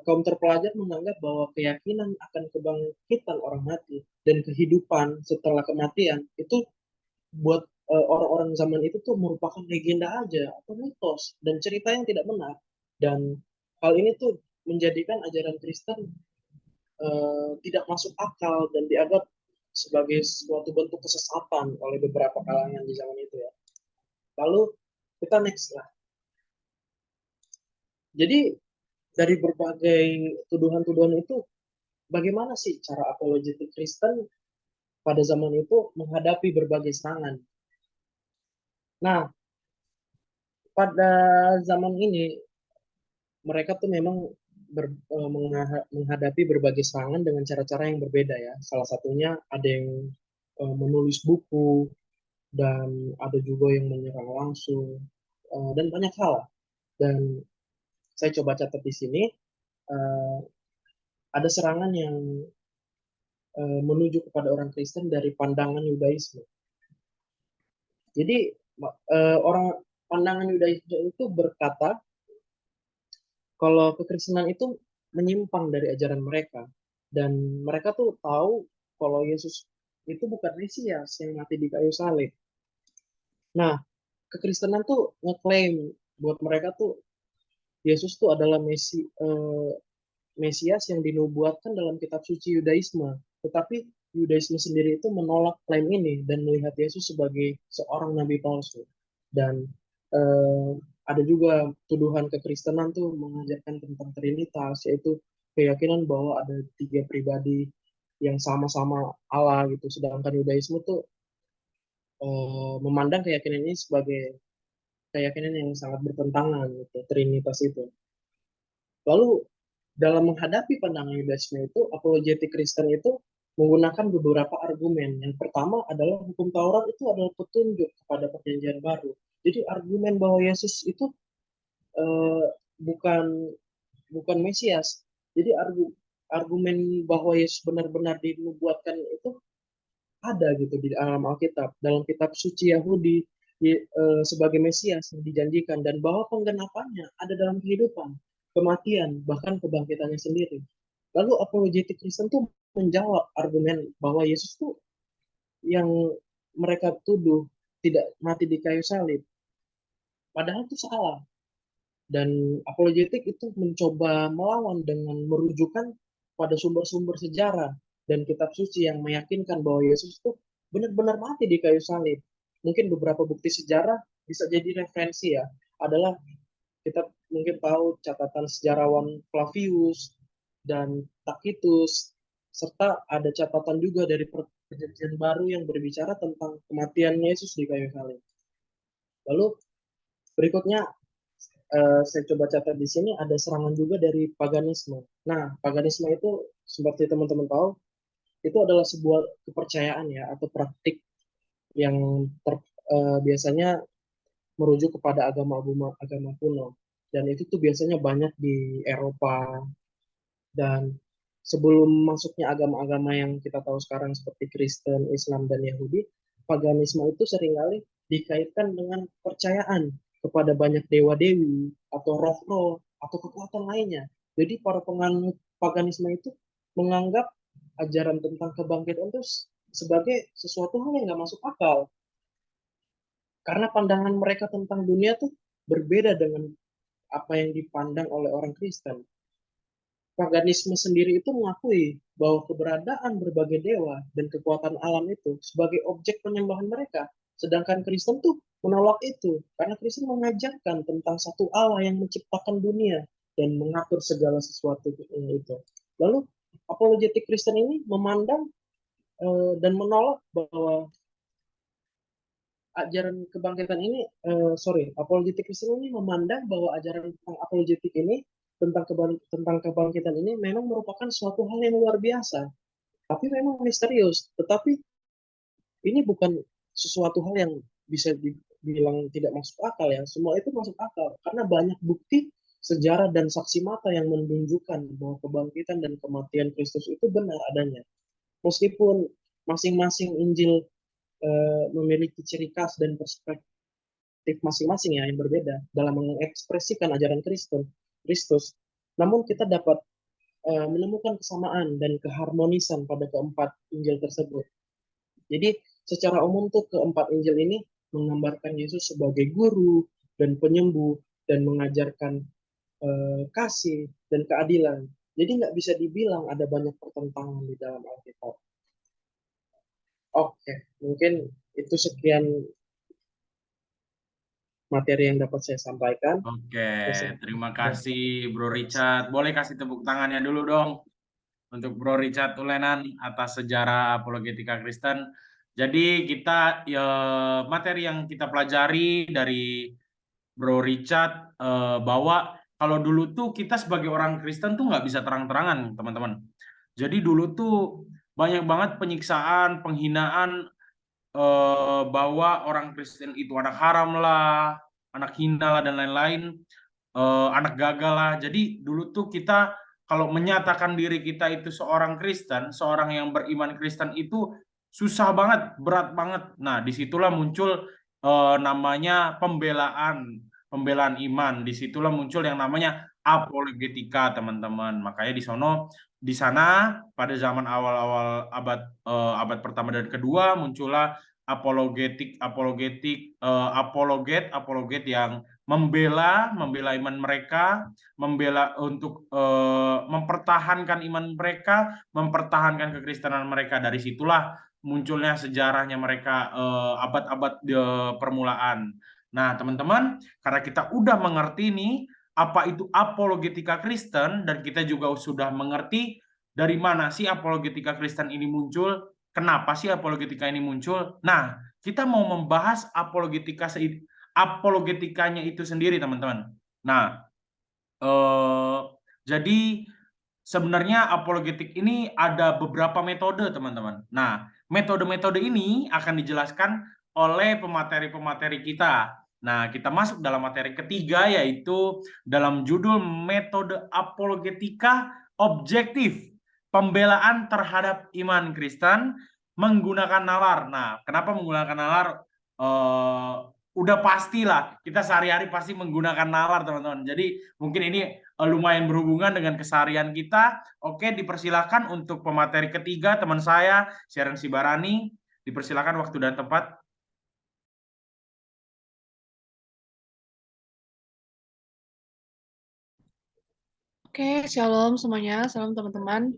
kaum terpelajar menganggap bahwa keyakinan akan kebangkitan orang mati dan kehidupan setelah kematian itu buat orang-orang zaman itu tuh merupakan legenda aja atau mitos dan cerita yang tidak benar. Dan hal ini tuh menjadikan ajaran Kristen tidak masuk akal dan dianggap sebagai suatu bentuk kesesatan oleh beberapa kalangan di zaman itu ya. Lalu kita next lah. Jadi dari berbagai tuduhan-tuduhan itu, bagaimana sih cara apologetik Kristen pada zaman itu menghadapi berbagai serangan? Nah, pada zaman ini mereka tuh memang menghadapi berbagai serangan dengan cara-cara yang berbeda ya. Salah satunya ada yang menulis buku, dan ada juga yang menyerang langsung, dan banyak hal. Dan saya coba catat di sini, uh, ada serangan yang menuju kepada orang Kristen dari pandangan Yudaisme. Jadi orang pandangan Yudaisme itu berkata kalau kekristenan itu menyimpang dari ajaran mereka, dan mereka tuh tahu kalau Yesus itu bukan Mesias yang mati di kayu salib. Nah, kekristenan tuh ngeklaim buat mereka tuh Yesus tuh adalah Mesias yang dinubuatkan dalam kitab suci Yudaisme. Tetapi Yudaisme sendiri itu menolak klaim ini dan melihat Yesus sebagai seorang nabi palsu. Dan eh, ada juga tuduhan kekristenan tuh mengajarkan tentang Trinitas, yaitu keyakinan bahwa ada tiga pribadi yang sama-sama Allah gitu. Sedangkan Yudaisme tuh memandang keyakinan ini sebagai keyakinan yang sangat bertentangan gitu, Trinitas itu. Lalu dalam menghadapi pandangan Yudaisme itu, apologetik Kristen itu menggunakan beberapa argumen. Yang pertama adalah hukum Taurat itu adalah petunjuk kepada perjanjian baru. Jadi argumen bahwa Yesus itu eh, bukan bukan Mesias. Jadi argumen bahwa Yesus benar-benar dinubuatkan itu ada gitu di dalam Alkitab, dalam kitab suci Yahudi sebagai Mesias yang dijanjikan, dan bahwa penggenapannya ada dalam kehidupan, kematian, bahkan kebangkitannya sendiri. Lalu apologetik Kristen tuh menjawab argumen bahwa Yesus tuh yang mereka tuduh tidak mati di kayu salib. Padahal itu salah. Dan apologetik itu mencoba melawan dengan merujukan pada sumber-sumber sejarah dan kitab suci yang meyakinkan bahwa Yesus itu benar-benar mati di kayu salib. Mungkin beberapa bukti sejarah bisa jadi referensi ya. Adalah kita mungkin tahu catatan sejarawan Flavius dan Tacitus, serta ada catatan juga dari perjanjian baru yang berbicara tentang kematian Yesus di kayu salib. Lalu berikutnya saya coba catat di sini ada serangan juga dari paganisme. Nah, paganisme itu seperti teman-teman tahu, itu adalah sebuah kepercayaan ya atau praktik yang biasanya merujuk kepada agama kuno. Dan itu tuh biasanya banyak di Eropa, dan sebelum masuknya agama-agama yang kita tahu sekarang seperti Kristen, Islam, dan Yahudi, paganisme itu seringkali dikaitkan dengan kepercayaan kepada banyak dewa-dewi atau roh-roh atau kekuatan lainnya. Jadi para penganut paganisme itu menganggap ajaran tentang kebangkitan itu sebagai sesuatu hal yang nggak masuk akal. Karena pandangan mereka tentang dunia tuh berbeda dengan apa yang dipandang oleh orang Kristen. Paganisme sendiri itu mengakui bahwa keberadaan berbagai dewa dan kekuatan alam itu sebagai objek penyembahan mereka. Sedangkan Kristen tuh menolak itu, karena Kristen mengajarkan tentang satu Allah yang menciptakan dunia dan mengatur segala sesuatu itu. Lalu apologetik Kristen ini memandang dan menolak bahwa ajaran kebangkitan ini, apologetik Kristen ini memandang bahwa ajaran tentang apologetik ini tentang kebangkitan ini memang merupakan suatu hal yang luar biasa, tapi memang misterius. Tetapi ini bukan sesuatu hal yang bisa dibilang tidak masuk akal ya. Semua itu masuk akal karena banyak bukti sejarah dan saksi mata yang menunjukkan bahwa kebangkitan dan kematian Kristus itu benar adanya. Meskipun masing-masing Injil memiliki ciri khas dan perspektif masing-masing ya yang berbeda dalam mengekspresikan ajaran Kristus, namun kita dapat menemukan kesamaan dan keharmonisan pada keempat Injil tersebut. Jadi secara umum tuh keempat Injil ini menggambarkan Yesus sebagai guru dan penyembuh dan mengajarkan kasih dan keadilan. Jadi nggak bisa dibilang ada banyak pertentangan di dalam Alkitab. Oke, mungkin itu sekian materi yang dapat saya sampaikan. Oke, terima kasih Bro Richard. Boleh kasih tepuk tangannya dulu dong untuk Bro Richard Tulenan atas sejarah apologetika Kristen. Jadi kita materi yang kita pelajari dari Bro Richard bahwa kalau dulu tuh kita sebagai orang Kristen tuh nggak bisa terang-terangan, teman-teman. Jadi dulu tuh banyak banget penyiksaan, penghinaan, bahwa orang Kristen itu anak haram lah, anak hina lah, dan lain-lain, anak gagal lah. Jadi dulu tuh kita kalau menyatakan diri kita itu seorang Kristen, seorang yang beriman Kristen itu susah banget, berat banget. Nah, disitulah muncul namanya pembelaan iman. Disitulah muncul yang namanya apologetika, teman-teman. Makanya di sana pada zaman awal-awal abad pertama dan kedua muncullah apologet yang membela iman mereka, membela untuk mempertahankan iman mereka, mempertahankan kekristenan mereka. Dari situlah munculnya sejarahnya mereka abad-abad permulaan. Nah, teman-teman, karena kita udah mengerti nih apa itu apologetika Kristen dan kita juga sudah mengerti dari mana sih apologetika Kristen ini muncul, kenapa sih apologetika ini muncul. Nah, kita mau membahas apologetikanya itu sendiri, teman-teman. Nah, jadi sebenarnya apologetik ini ada beberapa metode, teman-teman. Nah, metode-metode ini akan dijelaskan oleh pemateri-pemateri kita. Nah, kita masuk dalam materi ketiga, yaitu dalam judul metode apologetika objektif, pembelaan terhadap iman Kristen menggunakan nalar. Nah, kenapa menggunakan nalar? Udah pastilah kita sehari-hari pasti menggunakan nalar, teman-teman. Jadi mungkin ini lumayan berhubungan dengan keseharian kita. Oke, dipersilakan untuk pemateri ketiga teman saya Sharon Sibarani. Dipersilakan waktu dan tempat. Oke, shalom semuanya, salam teman-teman.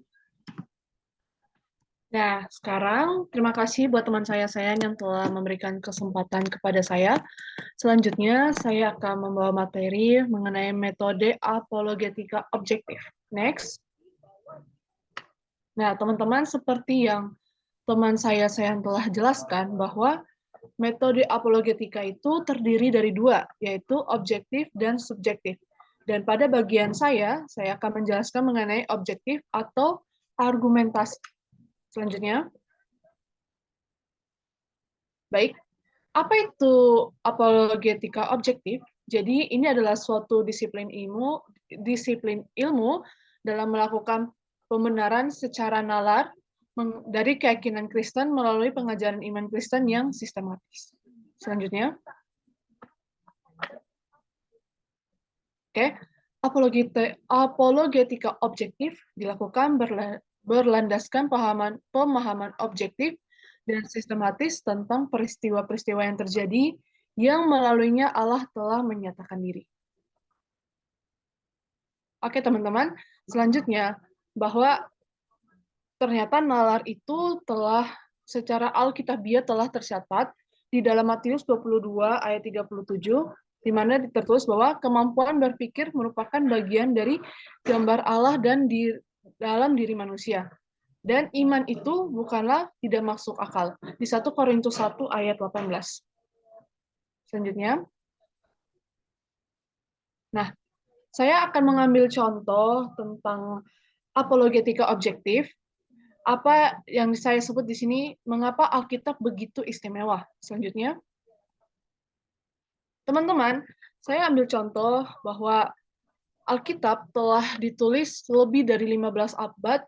Nah, sekarang terima kasih buat teman saya yang telah memberikan kesempatan kepada saya. Selanjutnya, saya akan membawa materi mengenai metode apologetika objektif. Next. Nah, teman-teman, seperti yang teman saya yang telah jelaskan bahwa metode apologetika itu terdiri dari dua, yaitu objektif dan subjektif. Dan pada bagian saya akan menjelaskan mengenai objektif atau argumentasi. Selanjutnya, baik, apa itu apologetika objektif? Jadi ini adalah suatu disiplin ilmu dalam melakukan pembenaran secara nalar dari keyakinan Kristen melalui pengajaran iman Kristen yang sistematis. Selanjutnya, oke, apologetika objektif dilakukan berlandaskan pemahaman objektif dan sistematis tentang peristiwa-peristiwa yang terjadi yang melaluinya Allah telah menyatakan diri. Oke, teman-teman, selanjutnya bahwa ternyata nalar itu telah secara alkitabiah telah tercatat di dalam Matius 22 ayat 37, di mana tertulis bahwa kemampuan berpikir merupakan bagian dari gambar Allah dan di dalam diri manusia. Dan iman itu bukanlah tidak masuk akal. Di 1 Korintus 1 ayat 18. Selanjutnya. Nah, saya akan mengambil contoh tentang apologetika objektif. apa yang saya sebut di sini, mengapa Alkitab begitu istimewa. Selanjutnya, teman-teman, saya ambil contoh bahwa Alkitab telah ditulis lebih dari 15 abad,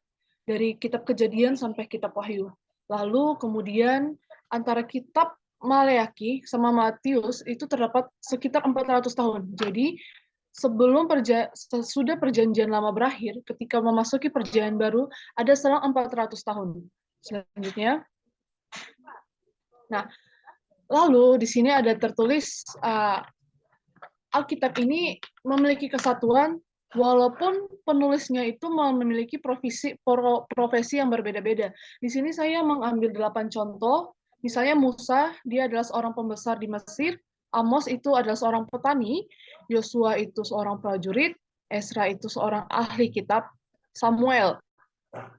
dari kitab Kejadian sampai kitab Wahyu. Lalu kemudian antara kitab Maleakhi sama Matius itu terdapat sekitar 400 tahun. Jadi sebelum sesudah perjanjian lama berakhir, ketika memasuki perjanjian baru, ada selang 400 tahun. Selanjutnya, nah, lalu di sini ada tertulis Alkitab ini memiliki kesatuan walaupun penulisnya itu memiliki profesi yang berbeda-beda. Di sini saya mengambil 8 contoh. Misalnya Musa, dia adalah seorang pembesar di Mesir. Amos itu adalah seorang petani. Yosua itu seorang prajurit. Ezra itu seorang ahli kitab. Samuel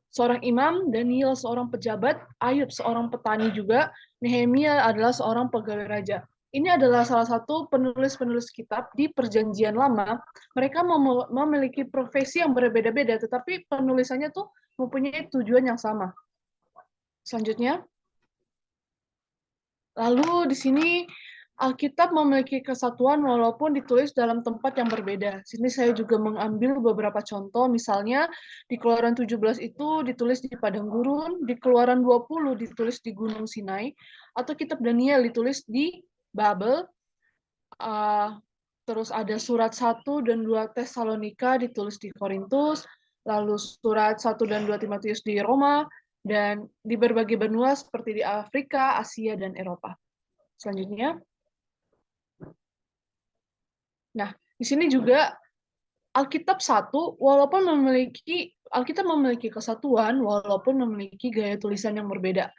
seorang imam. Daniel seorang pejabat. Ayub seorang petani juga. Nehemia adalah seorang pegawai raja. Ini adalah salah satu penulis-penulis kitab di Perjanjian Lama. Mereka memiliki profesi yang berbeda-beda, tetapi penulisannya tuh mempunyai tujuan yang sama. Selanjutnya, lalu di sini Alkitab memiliki kesatuan walaupun ditulis dalam tempat yang berbeda. Sini saya juga mengambil beberapa contoh, misalnya di Keluaran 17 itu ditulis di padang gurun, di Keluaran 20 ditulis di Gunung Sinai, atau kitab Daniel ditulis di Babel. Terus ada surat 1 dan 2 Tesalonika ditulis di Korintus, lalu surat 1 dan 2 Timotius di Roma, dan di berbagai benua seperti di Afrika, Asia, dan Eropa. Selanjutnya, nah, di sini juga Alkitab Alkitab memiliki kesatuan walaupun memiliki gaya tulisan yang berbeda.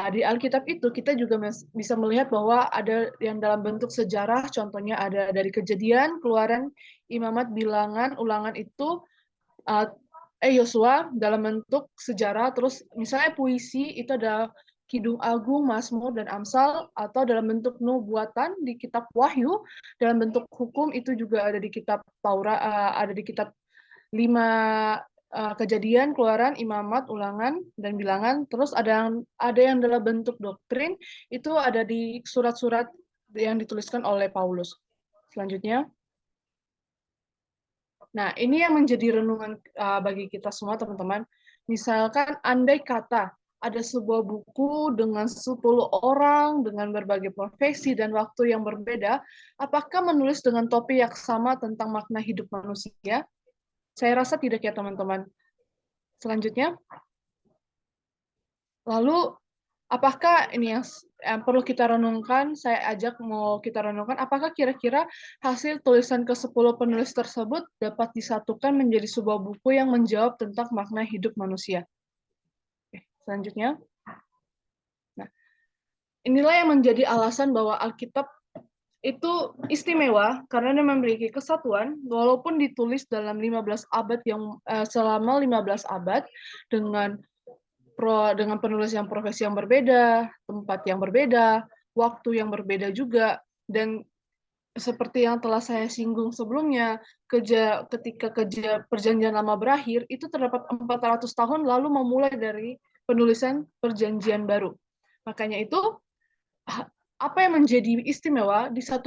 Di Alkitab itu kita juga bisa melihat bahwa ada yang dalam bentuk sejarah, contohnya ada dari Kejadian, Keluaran, Imamat, Bilangan, Ulangan itu Yosua dalam bentuk sejarah, terus misalnya puisi itu ada Kidung Agung, Mazmur, dan Amsal, atau dalam bentuk nubuatan di kitab Wahyu, dalam bentuk hukum itu juga ada di kitab Taurat, ada di kitab 5 Kejadian, Keluaran, Imamat, Ulangan, dan Bilangan. Terus ada yang dalam bentuk doktrin, itu ada di surat-surat yang dituliskan oleh Paulus. Selanjutnya, nah, ini yang menjadi renungan bagi kita semua, teman-teman. Misalkan, andai kata ada sebuah buku dengan 10 orang, dengan berbagai profesi dan waktu yang berbeda, apakah menulis dengan topik yang sama tentang makna hidup manusia? Saya rasa tidak ya, teman-teman. Selanjutnya, lalu apakah ini yang perlu kita renungkan, saya ajak mau kita renungkan, apakah kira-kira hasil tulisan ke-10 penulis tersebut dapat disatukan menjadi sebuah buku yang menjawab tentang makna hidup manusia? Oke, selanjutnya. Nah, inilah yang menjadi alasan bahwa Alkitab itu istimewa karena dia memiliki kesatuan walaupun ditulis dalam 15 abad selama 15 abad dengan penulis yang profesi yang berbeda, tempat yang berbeda, waktu yang berbeda juga, dan seperti yang telah saya singgung sebelumnya, ketika Perjanjian Lama berakhir, itu terdapat 400 tahun lalu memulai dari penulisan Perjanjian Baru. Makanya itu, apa yang menjadi istimewa di 2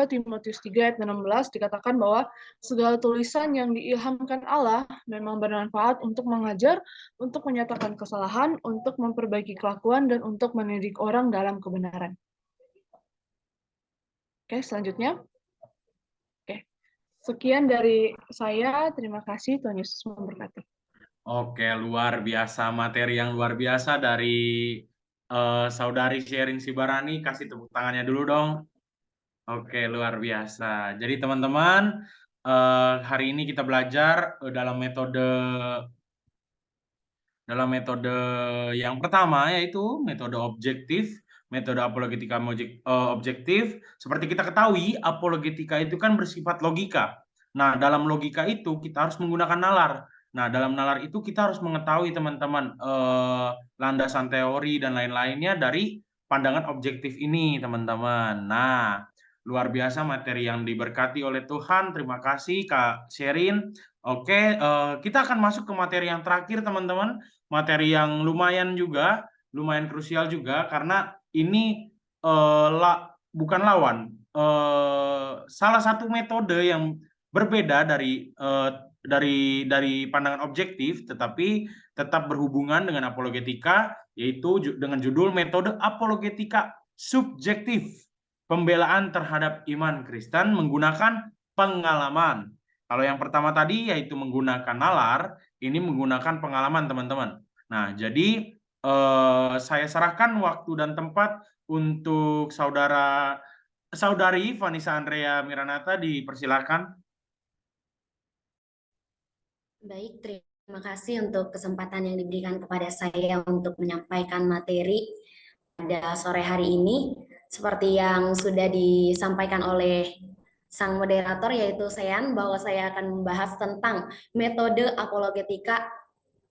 Timotius 3 ayat 16 dikatakan bahwa segala tulisan yang diilhamkan Allah memang bermanfaat untuk mengajar, untuk menyatakan kesalahan, untuk memperbaiki kelakuan, dan untuk mendidik orang dalam kebenaran. Oke, selanjutnya. Oke. Sekian dari saya. Terima kasih. Tuhan Yesus memberkati. Oke, luar biasa. Materi yang luar biasa dari Saudari Sharing Sibarani. Kasih tepuk tangannya dulu dong. Oke, luar biasa. Jadi teman-teman, hari ini kita belajar dalam metode yang pertama, yaitu metode objektif, metode apologetika objektif. Seperti kita ketahui, apologetika itu kan bersifat logika. Nah, dalam logika itu kita harus menggunakan nalar. Nah, dalam nalar itu kita harus mengetahui, teman-teman, landasan teori dan lain-lainnya dari pandangan objektif ini, teman-teman. Nah, luar biasa materi yang diberkati oleh Tuhan. Terima kasih Kak Sherin. Oke, kita akan masuk ke materi yang terakhir teman-teman. Materi yang lumayan krusial juga, karena ini bukan lawan. Salah satu metode yang berbeda dari pandangan objektif, tetapi tetap berhubungan dengan apologetika, yaitu dengan judul metode apologetika subjektif, pembelaan terhadap iman Kristen menggunakan pengalaman. Kalau yang pertama tadi yaitu menggunakan nalar, ini menggunakan pengalaman teman-teman. Nah, jadi saya serahkan waktu dan tempat untuk saudari Vanessa Andrea Miranata, dipersilakan. Baik, terima kasih untuk kesempatan yang diberikan kepada saya untuk menyampaikan materi pada sore hari ini. Seperti yang sudah disampaikan oleh sang moderator yaitu Sean, bahwa saya akan membahas tentang metode apologetika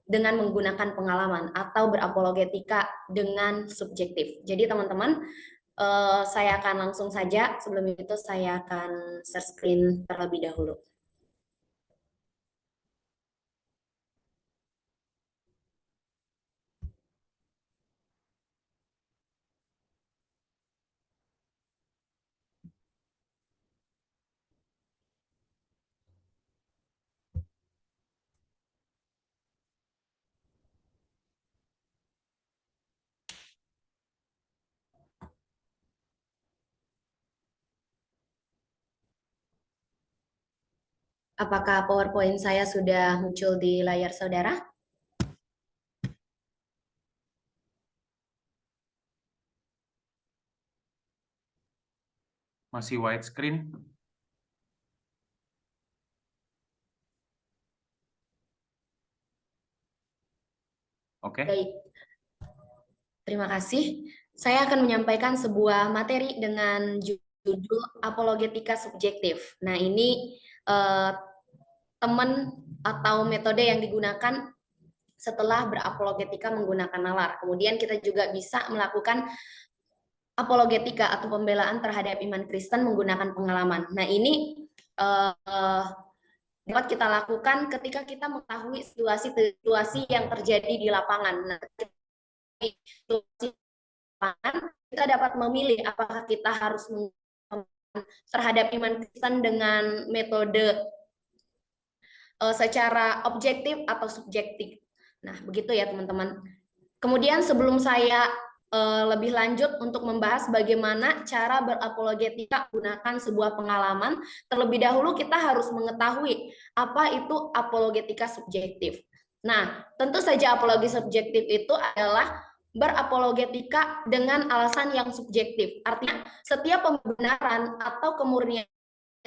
dengan menggunakan pengalaman atau berapologetika dengan subjektif. Jadi teman-teman, saya akan langsung saja. Sebelum itu saya akan share screen terlebih dahulu. Apakah PowerPoint saya sudah muncul di layar saudara? Masih widescreen. Oke. Baik. Terima kasih. Saya akan menyampaikan sebuah materi dengan judul apologetika subjektif. Nah, ini teman atau metode yang digunakan setelah berapologetika menggunakan nalar. Kemudian kita juga bisa melakukan apologetika atau pembelaan terhadap iman Kristen menggunakan pengalaman. Nah, ini dapat kita lakukan ketika kita mengetahui situasi yang terjadi di lapangan. Nah, kita dapat memilih apakah kita harus terhadap iman Kristen dengan metode secara objektif atau subjektif. Nah, begitu ya teman-teman. Kemudian sebelum saya lebih lanjut untuk membahas bagaimana cara berapologetika menggunakan sebuah pengalaman, terlebih dahulu kita harus mengetahui apa itu apologetika subjektif. Nah, tentu saja apologi subjektif itu adalah berapologetika dengan alasan yang subjektif. Artinya, setiap pembenaran atau kemurnian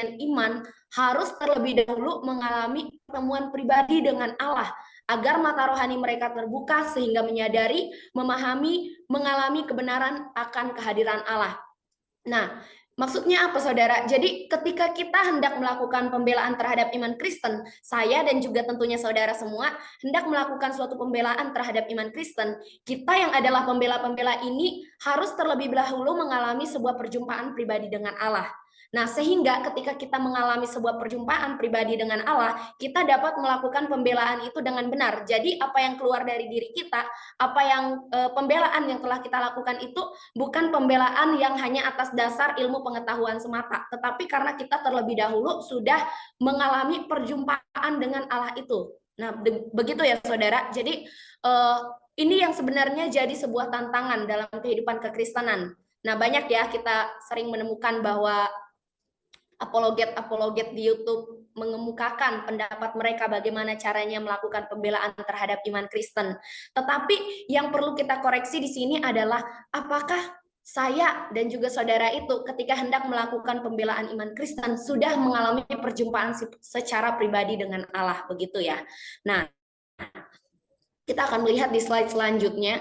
iman harus terlebih dahulu mengalami pertemuan pribadi dengan Allah agar mata rohani mereka terbuka sehingga menyadari, memahami, mengalami kebenaran akan kehadiran Allah. Nah, maksudnya apa saudara? Jadi ketika kita hendak melakukan pembelaan terhadap iman Kristen, saya dan juga tentunya saudara semua hendak melakukan suatu pembelaan terhadap iman Kristen, kita yang adalah pembela-pembela ini harus terlebih dahulu mengalami sebuah perjumpaan pribadi dengan Allah. Nah, sehingga ketika kita mengalami sebuah perjumpaan pribadi dengan Allah, kita dapat melakukan pembelaan itu dengan benar. Jadi apa yang keluar dari diri kita, apa yang pembelaan yang telah kita lakukan itu bukan pembelaan yang hanya atas dasar ilmu pengetahuan semata, tetapi karena kita terlebih dahulu sudah mengalami perjumpaan dengan Allah itu. Nah, begitu ya saudara. Jadi ini yang sebenarnya jadi sebuah tantangan dalam kehidupan kekristenan. Nah, banyak ya kita sering menemukan bahwa apologet di YouTube mengemukakan pendapat mereka bagaimana caranya melakukan pembelaan terhadap iman Kristen. Tetapi yang perlu kita koreksi di sini adalah apakah saya dan juga saudara itu ketika hendak melakukan pembelaan iman Kristen sudah mengalami perjumpaan secara pribadi dengan Allah, begitu ya. Nah, kita akan melihat di slide selanjutnya.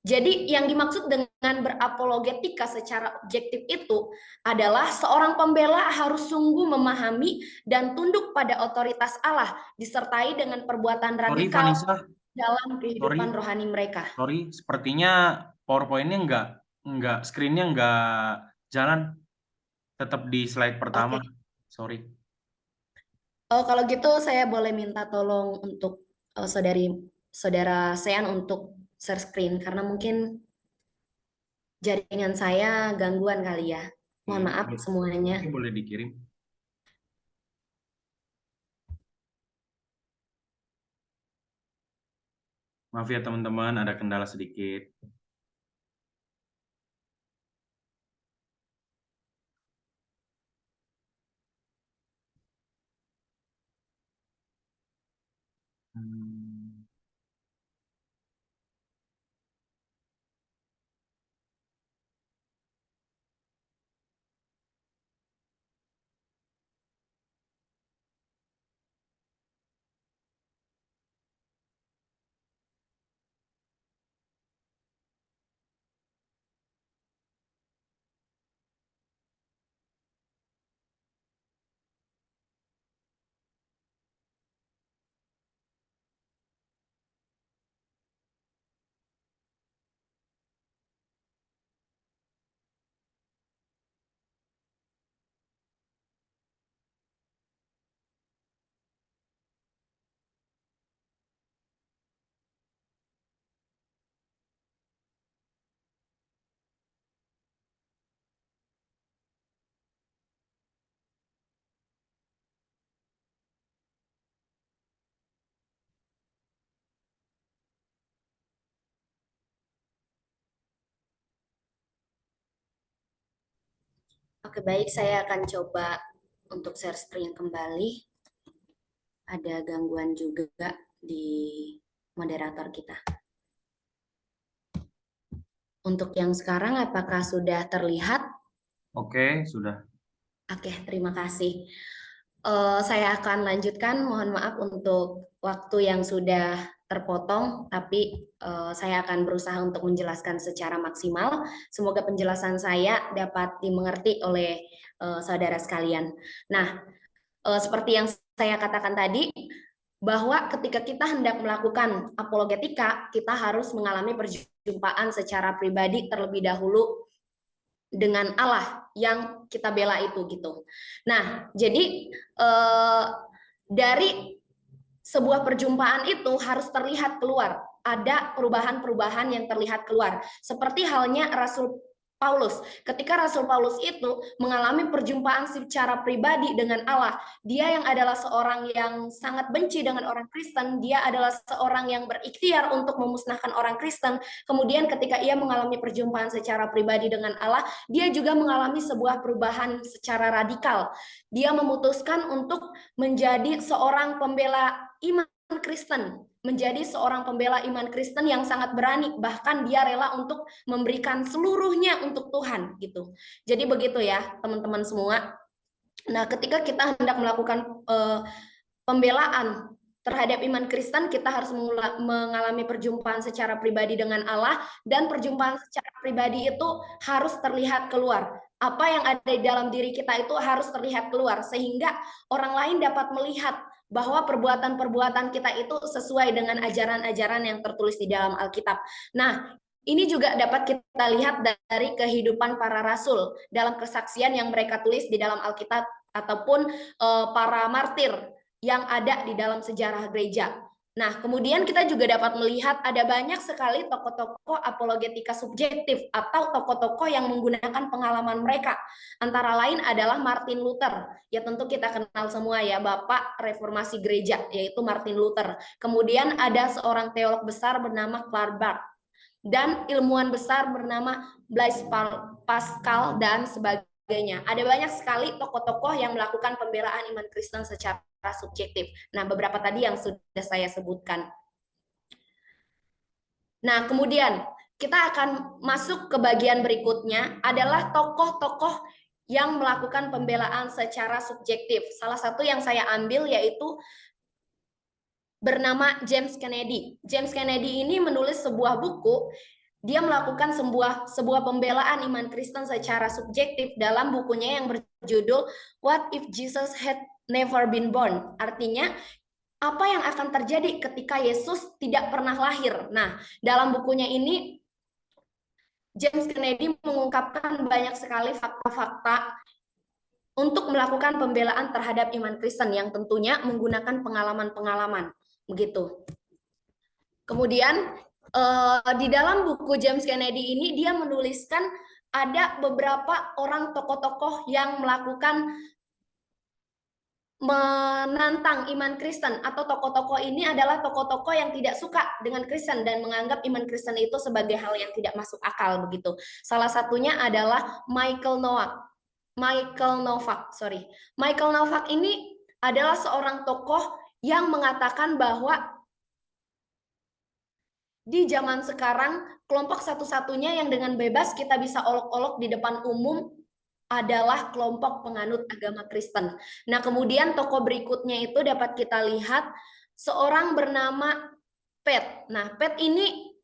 Jadi yang dimaksud dengan berapologetika secara objektif itu adalah seorang pembela harus sungguh memahami dan tunduk pada otoritas Allah disertai dengan perbuatan radikal dalam kehidupan rohani mereka. Sorry, sepertinya PowerPoint-nya enggak screen-nya enggak jalan. tetap di slide pertama. Sorry. Oh, kalau gitu saya boleh minta tolong untuk saudara Sean untuk share screen karena mungkin jaringan saya gangguan kali ya. Mohon maaf semuanya. Oke, boleh dikirim. Maaf ya teman-teman, ada kendala sedikit. Oke, baik. Saya akan coba untuk share screen kembali. Ada gangguan juga di moderator kita. Untuk yang sekarang, apakah sudah terlihat? Oke, sudah. Oke, terima kasih. Saya akan lanjutkan. Mohon maaf untuk waktu yang sudah terpotong, tapi saya akan berusaha untuk menjelaskan secara maksimal. Semoga penjelasan saya dapat dimengerti oleh saudara sekalian. Nah, seperti yang saya katakan tadi, bahwa ketika kita hendak melakukan apologetika, kita harus mengalami perjumpaan secara pribadi terlebih dahulu dengan Allah yang kita bela itu gitu. Nah, jadi dari sebuah perjumpaan itu harus terlihat keluar, ada perubahan-perubahan yang terlihat keluar. Seperti halnya Rasul Paulus. Ketika Rasul Paulus itu mengalami perjumpaan secara pribadi dengan Allah, dia yang adalah seorang yang sangat benci dengan orang Kristen, dia adalah seorang yang berikhtiar untuk memusnahkan orang Kristen. Kemudian ketika ia mengalami perjumpaan secara pribadi dengan Allah, dia juga mengalami sebuah perubahan secara radikal. Dia memutuskan untuk menjadi seorang pembela iman Kristen, menjadi seorang pembela iman Kristen yang sangat berani, bahkan dia rela untuk memberikan seluruhnya untuk Tuhan gitu. Jadi begitu ya teman-teman semua. Nah, ketika kita hendak melakukan pembelaan terhadap iman Kristen, kita harus mengalami perjumpaan secara pribadi dengan Allah, dan perjumpaan secara pribadi itu harus terlihat keluar. Apa yang ada di dalam diri kita itu harus terlihat keluar, sehingga orang lain dapat melihat bahwa perbuatan-perbuatan kita itu sesuai dengan ajaran-ajaran yang tertulis di dalam Alkitab. Nah, ini juga dapat kita lihat dari kehidupan para rasul dalam kesaksian yang mereka tulis di dalam Alkitab ataupun para martir yang ada di dalam sejarah gereja. Nah, kemudian kita juga dapat melihat ada banyak sekali tokoh-tokoh apologetika subjektif atau tokoh-tokoh yang menggunakan pengalaman mereka. Antara lain adalah Martin Luther. Ya tentu kita kenal semua ya, Bapak Reformasi Gereja, yaitu Martin Luther. Kemudian ada seorang teolog besar bernama Karl Barth, dan ilmuwan besar bernama Blaise Pascal dan sebagainya. Ada banyak sekali tokoh-tokoh yang melakukan pembelaan iman Kristen secara subjektif. Nah, beberapa tadi yang sudah saya sebutkan. Nah, kemudian kita akan masuk ke bagian berikutnya adalah tokoh-tokoh yang melakukan pembelaan secara subjektif. Salah satu yang saya ambil yaitu bernama James Kennedy. James Kennedy ini menulis sebuah buku. Dia melakukan sebuah pembelaan iman Kristen secara subjektif dalam bukunya yang berjudul What If Jesus Had Never Been Born? Artinya, apa yang akan terjadi ketika Yesus tidak pernah lahir? Nah, dalam bukunya ini James Kennedy mengungkapkan banyak sekali fakta-fakta untuk melakukan pembelaan terhadap iman Kristen yang tentunya menggunakan pengalaman-pengalaman begitu. Kemudian di dalam buku James Kennedy ini dia menuliskan ada beberapa orang tokoh-tokoh yang melakukan menantang iman Kristen, atau tokoh-tokoh ini adalah tokoh-tokoh yang tidak suka dengan Kristen dan menganggap iman Kristen itu sebagai hal yang tidak masuk akal begitu. Salah satunya adalah Michael Novak ini adalah seorang tokoh yang mengatakan bahwa di zaman sekarang kelompok satu-satunya yang dengan bebas kita bisa olok-olok di depan umum adalah kelompok penganut agama Kristen. Nah, kemudian tokoh berikutnya itu dapat kita lihat seorang bernama Pat. Nah, Pat ini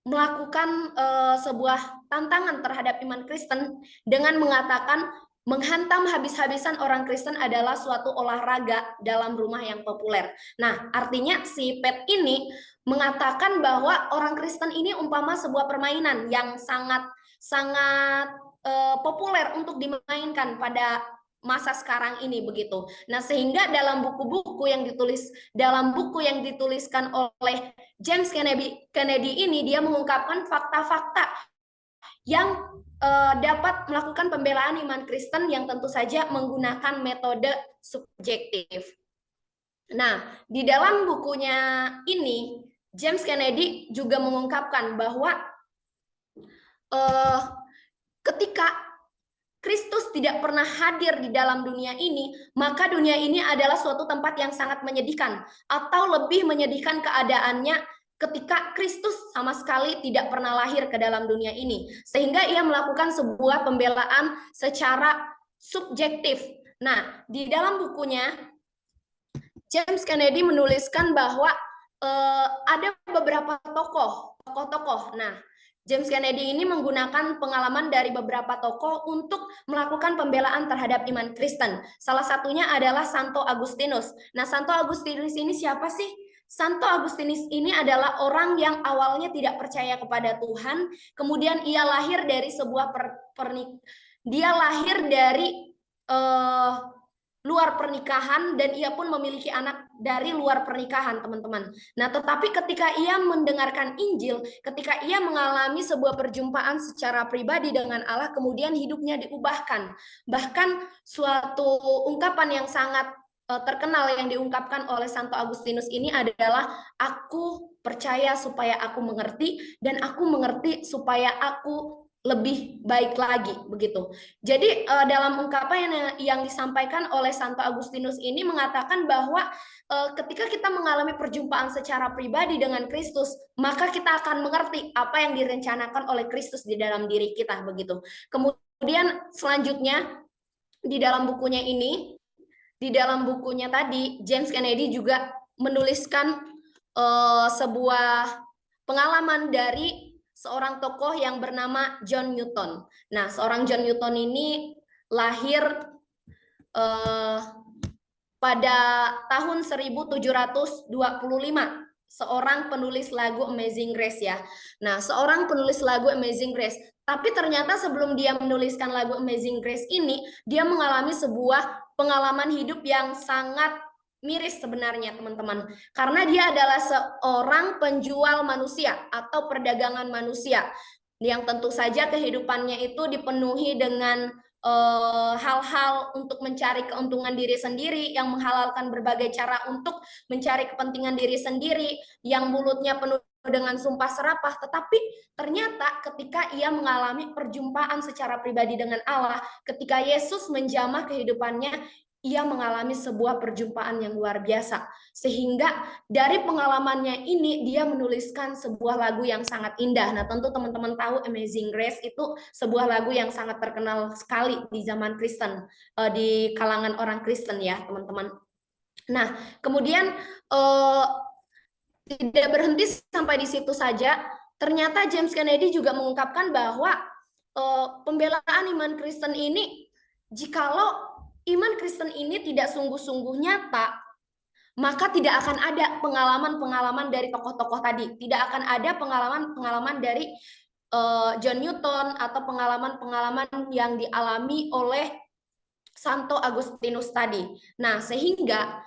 melakukan sebuah tantangan terhadap iman Kristen dengan mengatakan menghantam habis-habisan orang Kristen adalah suatu olahraga dalam rumah yang populer. Nah, artinya si Pat ini mengatakan bahwa orang Kristen ini umpama sebuah permainan yang sangat populer untuk dimainkan pada masa sekarang ini begitu. Nah, sehingga dalam buku yang dituliskan oleh James Kennedy ini dia mengungkapkan fakta-fakta yang dapat melakukan pembelaan iman Kristen yang tentu saja menggunakan metode subjektif. Nah, di dalam bukunya ini James Kennedy juga mengungkapkan bahwa ketika Kristus tidak pernah hadir di dalam dunia ini, maka dunia ini adalah suatu tempat yang sangat menyedihkan, atau lebih menyedihkan keadaannya ketika Kristus sama sekali tidak pernah lahir ke dalam dunia ini, sehingga ia melakukan sebuah pembelaan secara subjektif. Nah, di dalam bukunya James Kennedy menuliskan bahwa ada beberapa tokoh-tokoh. Nah, James Kennedy ini menggunakan pengalaman dari beberapa tokoh untuk melakukan pembelaan terhadap iman Kristen. Salah satunya adalah Santo Agustinus. Nah, Santo Agustinus ini siapa sih? Santo Agustinus ini adalah orang yang awalnya tidak percaya kepada Tuhan, kemudian ia lahir dari sebuah luar pernikahan, dan ia pun memiliki anak dari luar pernikahan, teman-teman. Nah, tetapi ketika ia mendengarkan Injil, ketika ia mengalami sebuah perjumpaan secara pribadi dengan Allah, kemudian hidupnya diubahkan. Bahkan suatu ungkapan yang sangat terkenal yang diungkapkan oleh Santo Agustinus ini adalah, aku percaya supaya aku mengerti, dan aku mengerti supaya aku lebih baik lagi begitu. Jadi dalam ungkapan yang disampaikan oleh Santo Agustinus ini mengatakan bahwa ketika kita mengalami perjumpaan secara pribadi dengan Kristus, maka kita akan mengerti apa yang direncanakan oleh Kristus di dalam diri kita begitu. Kemudian selanjutnya di dalam bukunya tadi James Kennedy juga menuliskan sebuah pengalaman dari seorang tokoh yang bernama John Newton. Nah, seorang John Newton ini lahir pada tahun 1725, seorang penulis lagu Amazing Grace ya. Nah, seorang penulis lagu Amazing Grace. Tapi ternyata sebelum dia menuliskan lagu Amazing Grace ini, dia mengalami sebuah pengalaman hidup yang sangat miris sebenarnya, teman-teman, karena dia adalah seorang penjual manusia atau perdagangan manusia yang tentu saja kehidupannya itu dipenuhi dengan hal-hal untuk mencari keuntungan diri sendiri, yang menghalalkan berbagai cara untuk mencari kepentingan diri sendiri, yang mulutnya penuh dengan sumpah serapah. Tetapi ternyata ketika ia mengalami perjumpaan secara pribadi dengan Allah, ketika Yesus menjamah kehidupannya, ia mengalami sebuah perjumpaan yang luar biasa, sehingga dari pengalamannya ini dia menuliskan sebuah lagu yang sangat indah. Nah, tentu teman-teman tahu Amazing Grace itu sebuah lagu yang sangat terkenal sekali di zaman Kristen, di kalangan orang Kristen ya, teman-teman. Nah, kemudian tidak berhenti sampai di situ saja. Ternyata James Kennedy juga mengungkapkan bahwa pembelaan iman Kristen ini, jikalau iman Kristen ini tidak sungguh-sungguh nyata, maka tidak akan ada pengalaman-pengalaman dari tokoh-tokoh tadi. Tidak akan ada pengalaman-pengalaman dari John Newton atau pengalaman-pengalaman yang dialami oleh Santo Agustinus tadi. Nah, sehingga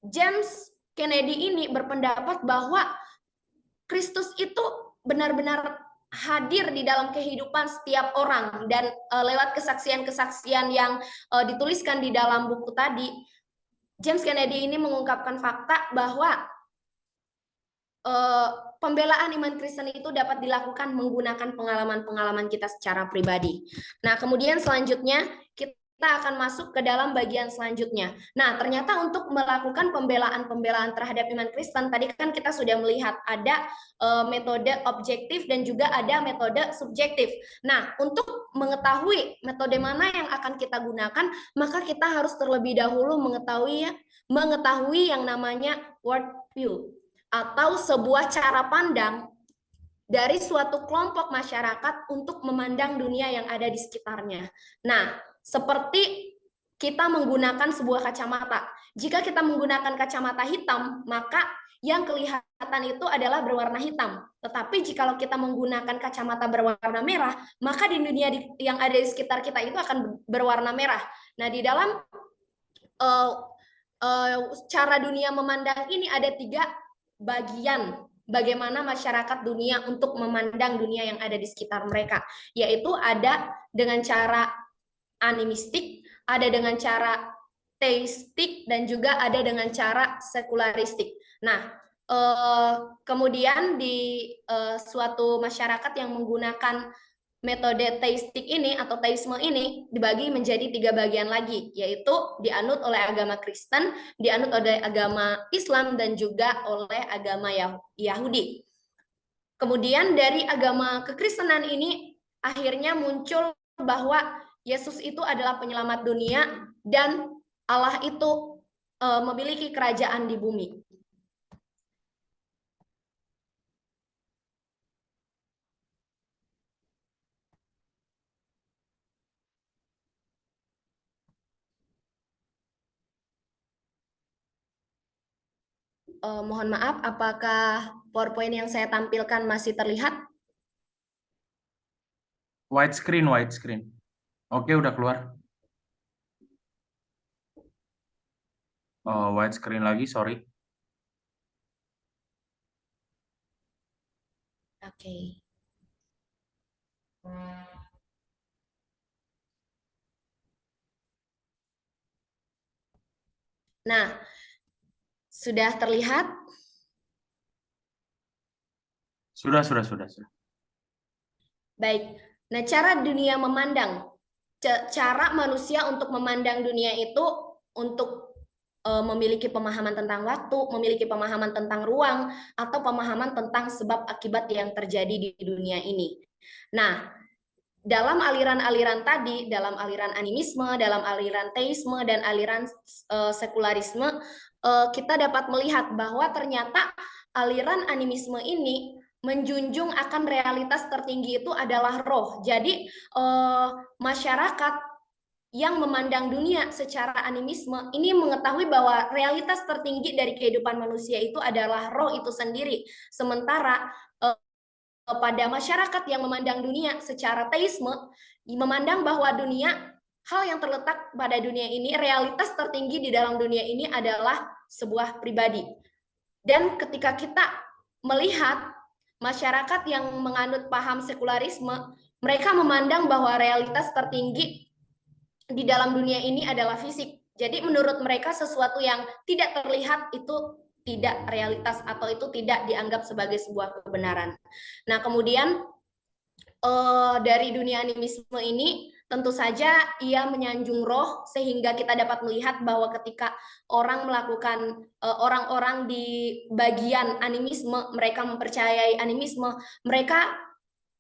James Kennedy ini berpendapat bahwa Kristus itu benar-benar hadir di dalam kehidupan setiap orang, dan lewat kesaksian-kesaksian yang dituliskan di dalam buku tadi, James Kennedy ini mengungkapkan fakta bahwa pembelaan iman Kristen itu dapat dilakukan menggunakan pengalaman-pengalaman kita secara pribadi. Nah, kemudian selanjutnya kita akan masuk ke dalam bagian selanjutnya. Nah, ternyata untuk melakukan pembelaan-pembelaan terhadap iman Kristen, tadi kan kita sudah melihat ada metode objektif dan juga ada metode subjektif. Nah, untuk mengetahui metode mana yang akan kita gunakan, maka kita harus terlebih dahulu mengetahui yang namanya worldview, atau sebuah cara pandang dari suatu kelompok masyarakat untuk memandang dunia yang ada di sekitarnya. Nah, seperti kita menggunakan sebuah kacamata. Jika kita menggunakan kacamata hitam, maka yang kelihatan itu adalah berwarna hitam. Tetapi jika kita menggunakan kacamata berwarna merah, maka di dunia yang ada di sekitar kita itu akan berwarna merah. Nah, di dalam cara dunia memandang ini ada 3 bagian bagaimana masyarakat dunia untuk memandang dunia yang ada di sekitar mereka, yaitu ada dengan cara animistik, ada dengan cara teistik, dan juga ada dengan cara sekularistik. Nah, kemudian di suatu masyarakat yang menggunakan metode teistik ini atau teisme ini dibagi menjadi 3 bagian lagi, yaitu dianut oleh agama Kristen, dianut oleh agama Islam, dan juga oleh agama Yahudi. Kemudian dari agama kekristenan ini akhirnya muncul bahwa Yesus itu adalah penyelamat dunia dan Allah itu memiliki kerajaan di bumi. Mohon maaf, apakah PowerPoint yang saya tampilkan masih terlihat? Widescreen. Oke, udah keluar. Oh, widescreen lagi, sorry. Oke. Nah, sudah terlihat? Sudah. Baik. Nah, cara dunia memandang, cara manusia untuk memandang dunia itu untuk memiliki pemahaman tentang waktu, memiliki pemahaman tentang ruang, atau pemahaman tentang sebab akibat yang terjadi di dunia ini. Nah, dalam aliran-aliran tadi, dalam aliran animisme, dalam aliran teisme, dan aliran sekularisme, kita dapat melihat bahwa ternyata aliran animisme ini menjunjung akan realitas tertinggi itu adalah roh. Jadi masyarakat yang memandang dunia secara animisme ini mengetahui bahwa realitas tertinggi dari kehidupan manusia itu adalah roh itu sendiri. Sementara pada masyarakat yang memandang dunia secara teisme, memandang bahwa dunia, hal yang terletak pada dunia ini, realitas tertinggi di dalam dunia ini adalah sebuah pribadi. Dan ketika kita melihat masyarakat yang menganut paham sekularisme, mereka memandang bahwa realitas tertinggi di dalam dunia ini adalah fisik. Jadi menurut mereka sesuatu yang tidak terlihat itu tidak realitas atau itu tidak dianggap sebagai sebuah kebenaran. Nah, kemudian dari dunia animisme ini tentu saja ia menyanjung roh, sehingga kita dapat melihat bahwa ketika orang melakukan orang-orang di bagian animisme, mereka mempercayai animisme, mereka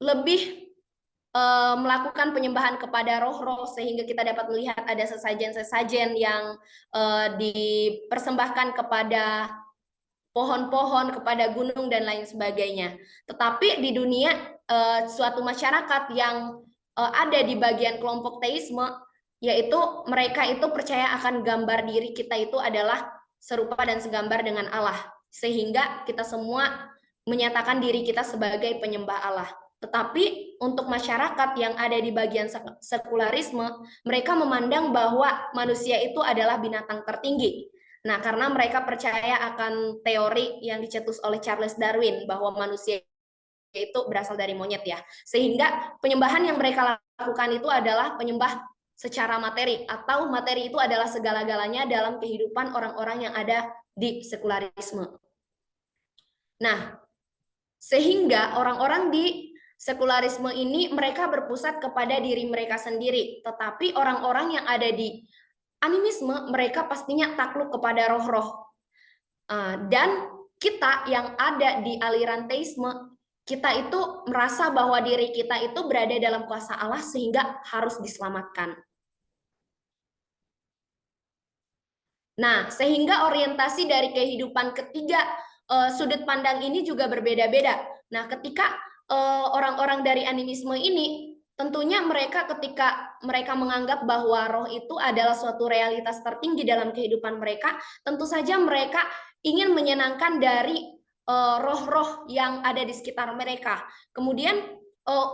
lebih melakukan penyembahan kepada roh-roh, sehingga kita dapat melihat ada sesajen-sesajen yang dipersembahkan kepada pohon-pohon, kepada gunung, dan lain sebagainya. Tetapi di dunia suatu masyarakat yang ada di bagian kelompok teisme, yaitu mereka itu percaya akan gambar diri kita itu adalah serupa dan segambar dengan Allah, sehingga kita semua menyatakan diri kita sebagai penyembah Allah. Tetapi untuk masyarakat yang ada di bagian sekularisme, mereka memandang bahwa manusia itu adalah binatang tertinggi. Nah, karena mereka percaya akan teori yang dicetus oleh Charles Darwin bahwa manusia itu berasal dari monyet ya. Sehingga penyembahan yang mereka lakukan itu adalah penyembah secara materi, atau materi itu adalah segala-galanya dalam kehidupan orang-orang yang ada di sekularisme. Nah, sehingga orang-orang di sekularisme ini mereka berpusat kepada diri mereka sendiri, tetapi orang-orang yang ada di animisme mereka pastinya takluk kepada roh-roh. Dan kita yang ada di aliran teisme, kita itu merasa bahwa diri kita itu berada dalam kuasa Allah sehingga harus diselamatkan. Nah, sehingga orientasi dari kehidupan ketiga sudut pandang ini juga berbeda-beda. Nah, ketika orang-orang dari animisme ini, tentunya mereka ketika mereka menganggap bahwa roh itu adalah suatu realitas tertinggi dalam kehidupan mereka, tentu saja mereka ingin menyenangkan dari roh-roh yang ada di sekitar mereka. Kemudian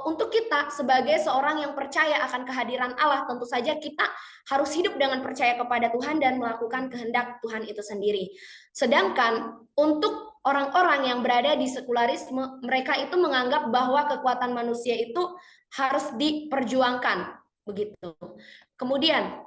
untuk kita sebagai seorang yang percaya akan kehadiran Allah, tentu saja kita harus hidup dengan percaya kepada Tuhan dan melakukan kehendak Tuhan itu sendiri. Sedangkan untuk orang-orang yang berada di sekularisme, mereka itu menganggap bahwa kekuatan manusia itu harus diperjuangkan, begitu. Kemudian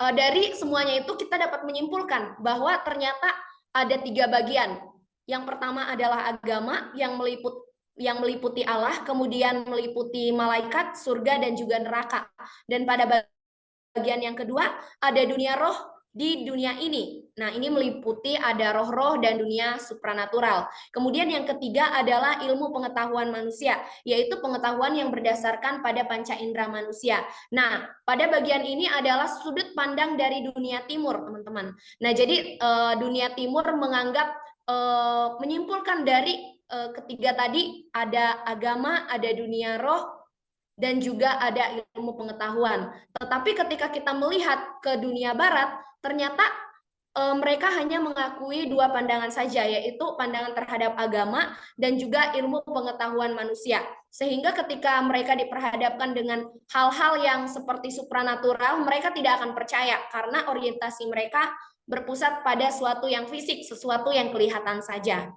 dari semuanya itu kita dapat menyimpulkan bahwa ternyata ada 3 bagian. Yang pertama adalah agama yang meliputi Allah, kemudian meliputi malaikat, surga, dan juga neraka. Dan pada bagian yang kedua ada dunia roh di dunia ini. Nah, ini meliputi ada roh-roh dan dunia supranatural. Kemudian yang ketiga adalah ilmu pengetahuan manusia, yaitu pengetahuan yang berdasarkan pada panca indera manusia. Nah, pada bagian ini adalah sudut pandang dari dunia timur, teman-teman. Nah, jadi dunia timur menganggap menyimpulkan dari ketiga tadi ada agama, ada dunia roh, dan juga ada ilmu pengetahuan. Tetapi ketika kita melihat ke dunia barat, ternyata mereka hanya mengakui 2 pandangan saja, yaitu pandangan terhadap agama dan juga ilmu pengetahuan manusia. Sehingga ketika mereka diperhadapkan dengan hal-hal yang seperti supranatural, mereka tidak akan percaya karena orientasi mereka berpusat pada suatu yang fisik, sesuatu yang kelihatan saja.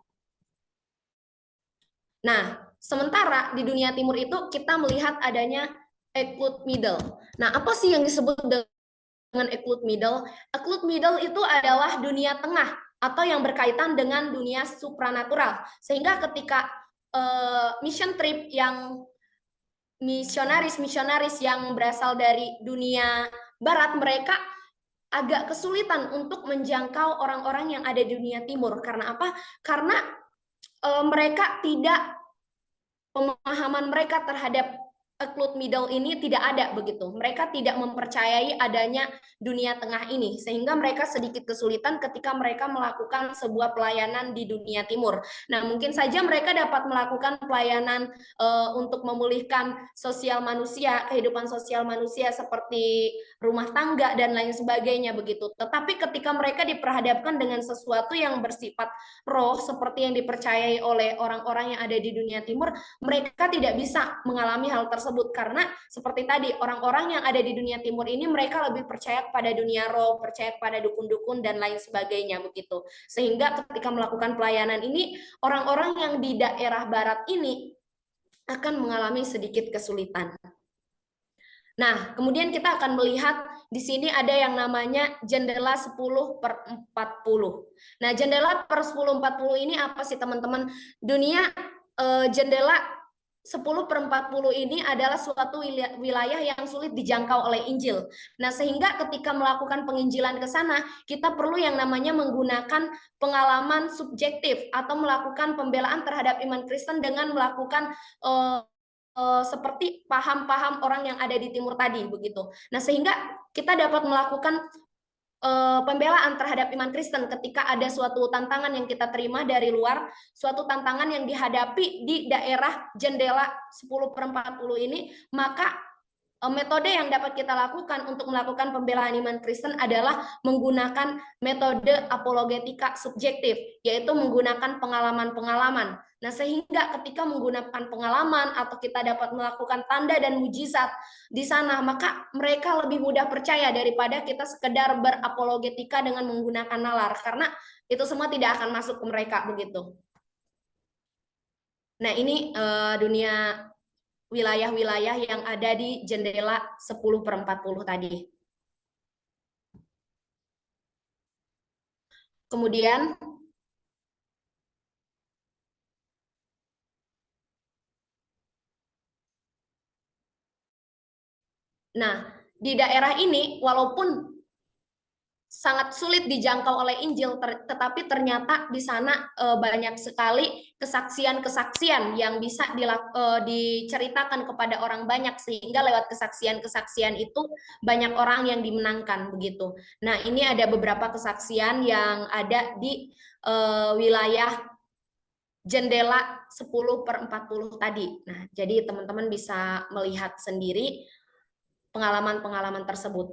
Nah, sementara di dunia timur itu kita melihat adanya Euclid Middle. Nah, apa sih yang disebut dengan Euclid Middle? Euclid Middle itu adalah dunia tengah atau yang berkaitan dengan dunia supranatural. Sehingga ketika mission trip yang misionaris yang berasal dari dunia barat, mereka agak kesulitan untuk menjangkau orang-orang yang ada di dunia timur. Karena apa? Karena mereka tidak, pemahaman mereka terhadap Euclid Middle ini tidak ada begitu. Mereka tidak mempercayai adanya dunia tengah ini, sehingga mereka sedikit kesulitan ketika mereka melakukan sebuah pelayanan di dunia timur. Nah, mungkin saja mereka dapat melakukan pelayanan untuk memulihkan sosial manusia, kehidupan sosial manusia seperti rumah tangga dan lain sebagainya begitu. Tetapi ketika mereka diperhadapkan dengan sesuatu yang bersifat roh seperti yang dipercayai oleh orang-orang yang ada di dunia timur, mereka tidak bisa mengalami hal tersebut karena seperti tadi, orang-orang yang ada di dunia timur ini mereka lebih percaya kepada dunia roh, percaya kepada dukun-dukun dan lain sebagainya begitu. Sehingga ketika melakukan pelayanan ini, orang-orang yang di daerah barat ini akan mengalami sedikit kesulitan. Nah, kemudian kita akan melihat di sini ada yang namanya jendela 10/40. Nah, jendela per 10/40 ini apa sih, teman-teman? Dunia jendela 10/40 ini adalah suatu wilayah yang sulit dijangkau oleh Injil. Nah, sehingga ketika melakukan penginjilan ke sana, kita perlu yang namanya menggunakan pengalaman subjektif atau melakukan pembelaan terhadap iman Kristen dengan melakukan seperti paham-paham orang yang ada di timur tadi begitu. Nah, sehingga kita dapat melakukan pembelaan terhadap iman Kristen ketika ada suatu tantangan yang kita terima dari luar, suatu tantangan yang dihadapi di daerah jendela 10/40 ini, maka metode yang dapat kita lakukan untuk melakukan pembelaan iman Kristen adalah menggunakan metode apologetika subjektif, yaitu menggunakan pengalaman-pengalaman. Nah, sehingga ketika menggunakan pengalaman atau kita dapat melakukan tanda dan mujizat di sana, maka mereka lebih mudah percaya daripada kita sekedar berapologetika dengan menggunakan nalar, karena itu semua tidak akan masuk ke mereka begitu. Nah, ini dunia wilayah-wilayah yang ada di jendela 10/40 tadi. Kemudian di daerah ini walaupun sangat sulit dijangkau oleh Injil, tetapi ternyata di sana banyak sekali kesaksian-kesaksian yang bisa diceritakan kepada orang banyak, sehingga lewat kesaksian-kesaksian itu banyak orang yang dimenangkan begitu. Nah, ini ada beberapa kesaksian yang ada di wilayah jendela 10/40 tadi. Nah, jadi teman-teman bisa melihat sendiri pengalaman-pengalaman tersebut.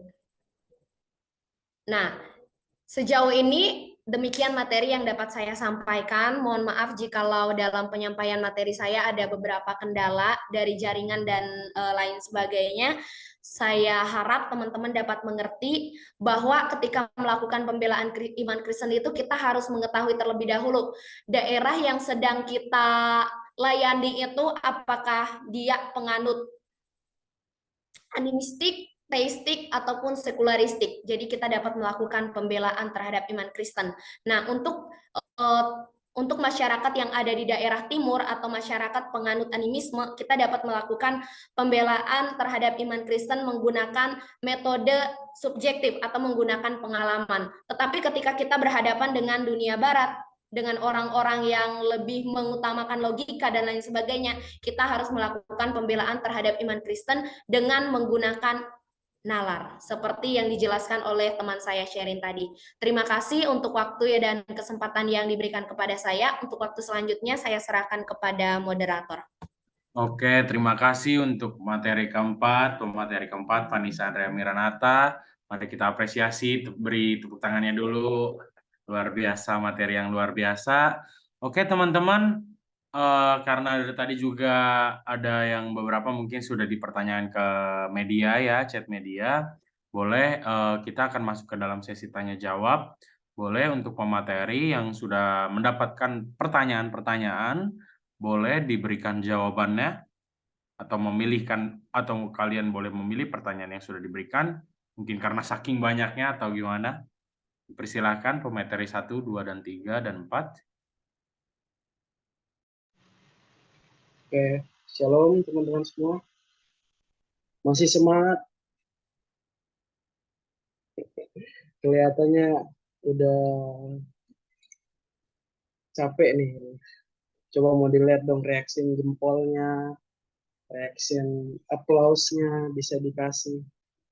Nah, sejauh ini demikian materi yang dapat saya sampaikan. Mohon maaf jikalau dalam penyampaian materi saya ada beberapa kendala dari jaringan dan lain sebagainya. Saya harap teman-teman dapat mengerti bahwa ketika melakukan pembelaan iman Kristen itu kita harus mengetahui terlebih dahulu daerah yang sedang kita layani itu apakah dia penganut animistik, teistik, ataupun sekularistik. Jadi kita dapat melakukan pembelaan terhadap iman Kristen. Nah, untuk masyarakat yang ada di daerah timur atau masyarakat penganut animisme, kita dapat melakukan pembelaan terhadap iman Kristen menggunakan metode subjektif atau menggunakan pengalaman. Tetapi ketika kita berhadapan dengan dunia barat, dengan orang-orang yang lebih mengutamakan logika dan lain sebagainya, kita harus melakukan pembelaan terhadap iman Kristen dengan menggunakan nalar, seperti yang dijelaskan oleh teman saya Sherin tadi. Terima kasih untuk waktu dan kesempatan yang diberikan kepada saya. Untuk waktu selanjutnya saya serahkan kepada moderator. Oke, terima kasih untuk pemateri keempat, Vanessa Andrea Miranata. Mari kita apresiasi, beri tepuk tangannya dulu. Luar biasa, materi yang luar biasa. Oke, teman-teman, karena dari tadi juga ada yang beberapa mungkin sudah dipertanyakan ke media ya, chat media. Boleh kita akan masuk ke dalam sesi tanya jawab. Boleh untuk pemateri yang sudah mendapatkan pertanyaan-pertanyaan, boleh diberikan jawabannya atau memilihkan, atau kalian boleh memilih pertanyaan yang sudah diberikan. Mungkin karena saking banyaknya atau gimana. Persilahkan pemateri 1, 2, dan 3, dan 4. Oke, shalom teman-teman semua. Masih semangat? Kelihatannya udah capek nih. Coba mau dilihat dong reaksi jempolnya, reaksi applause-nya bisa dikasih.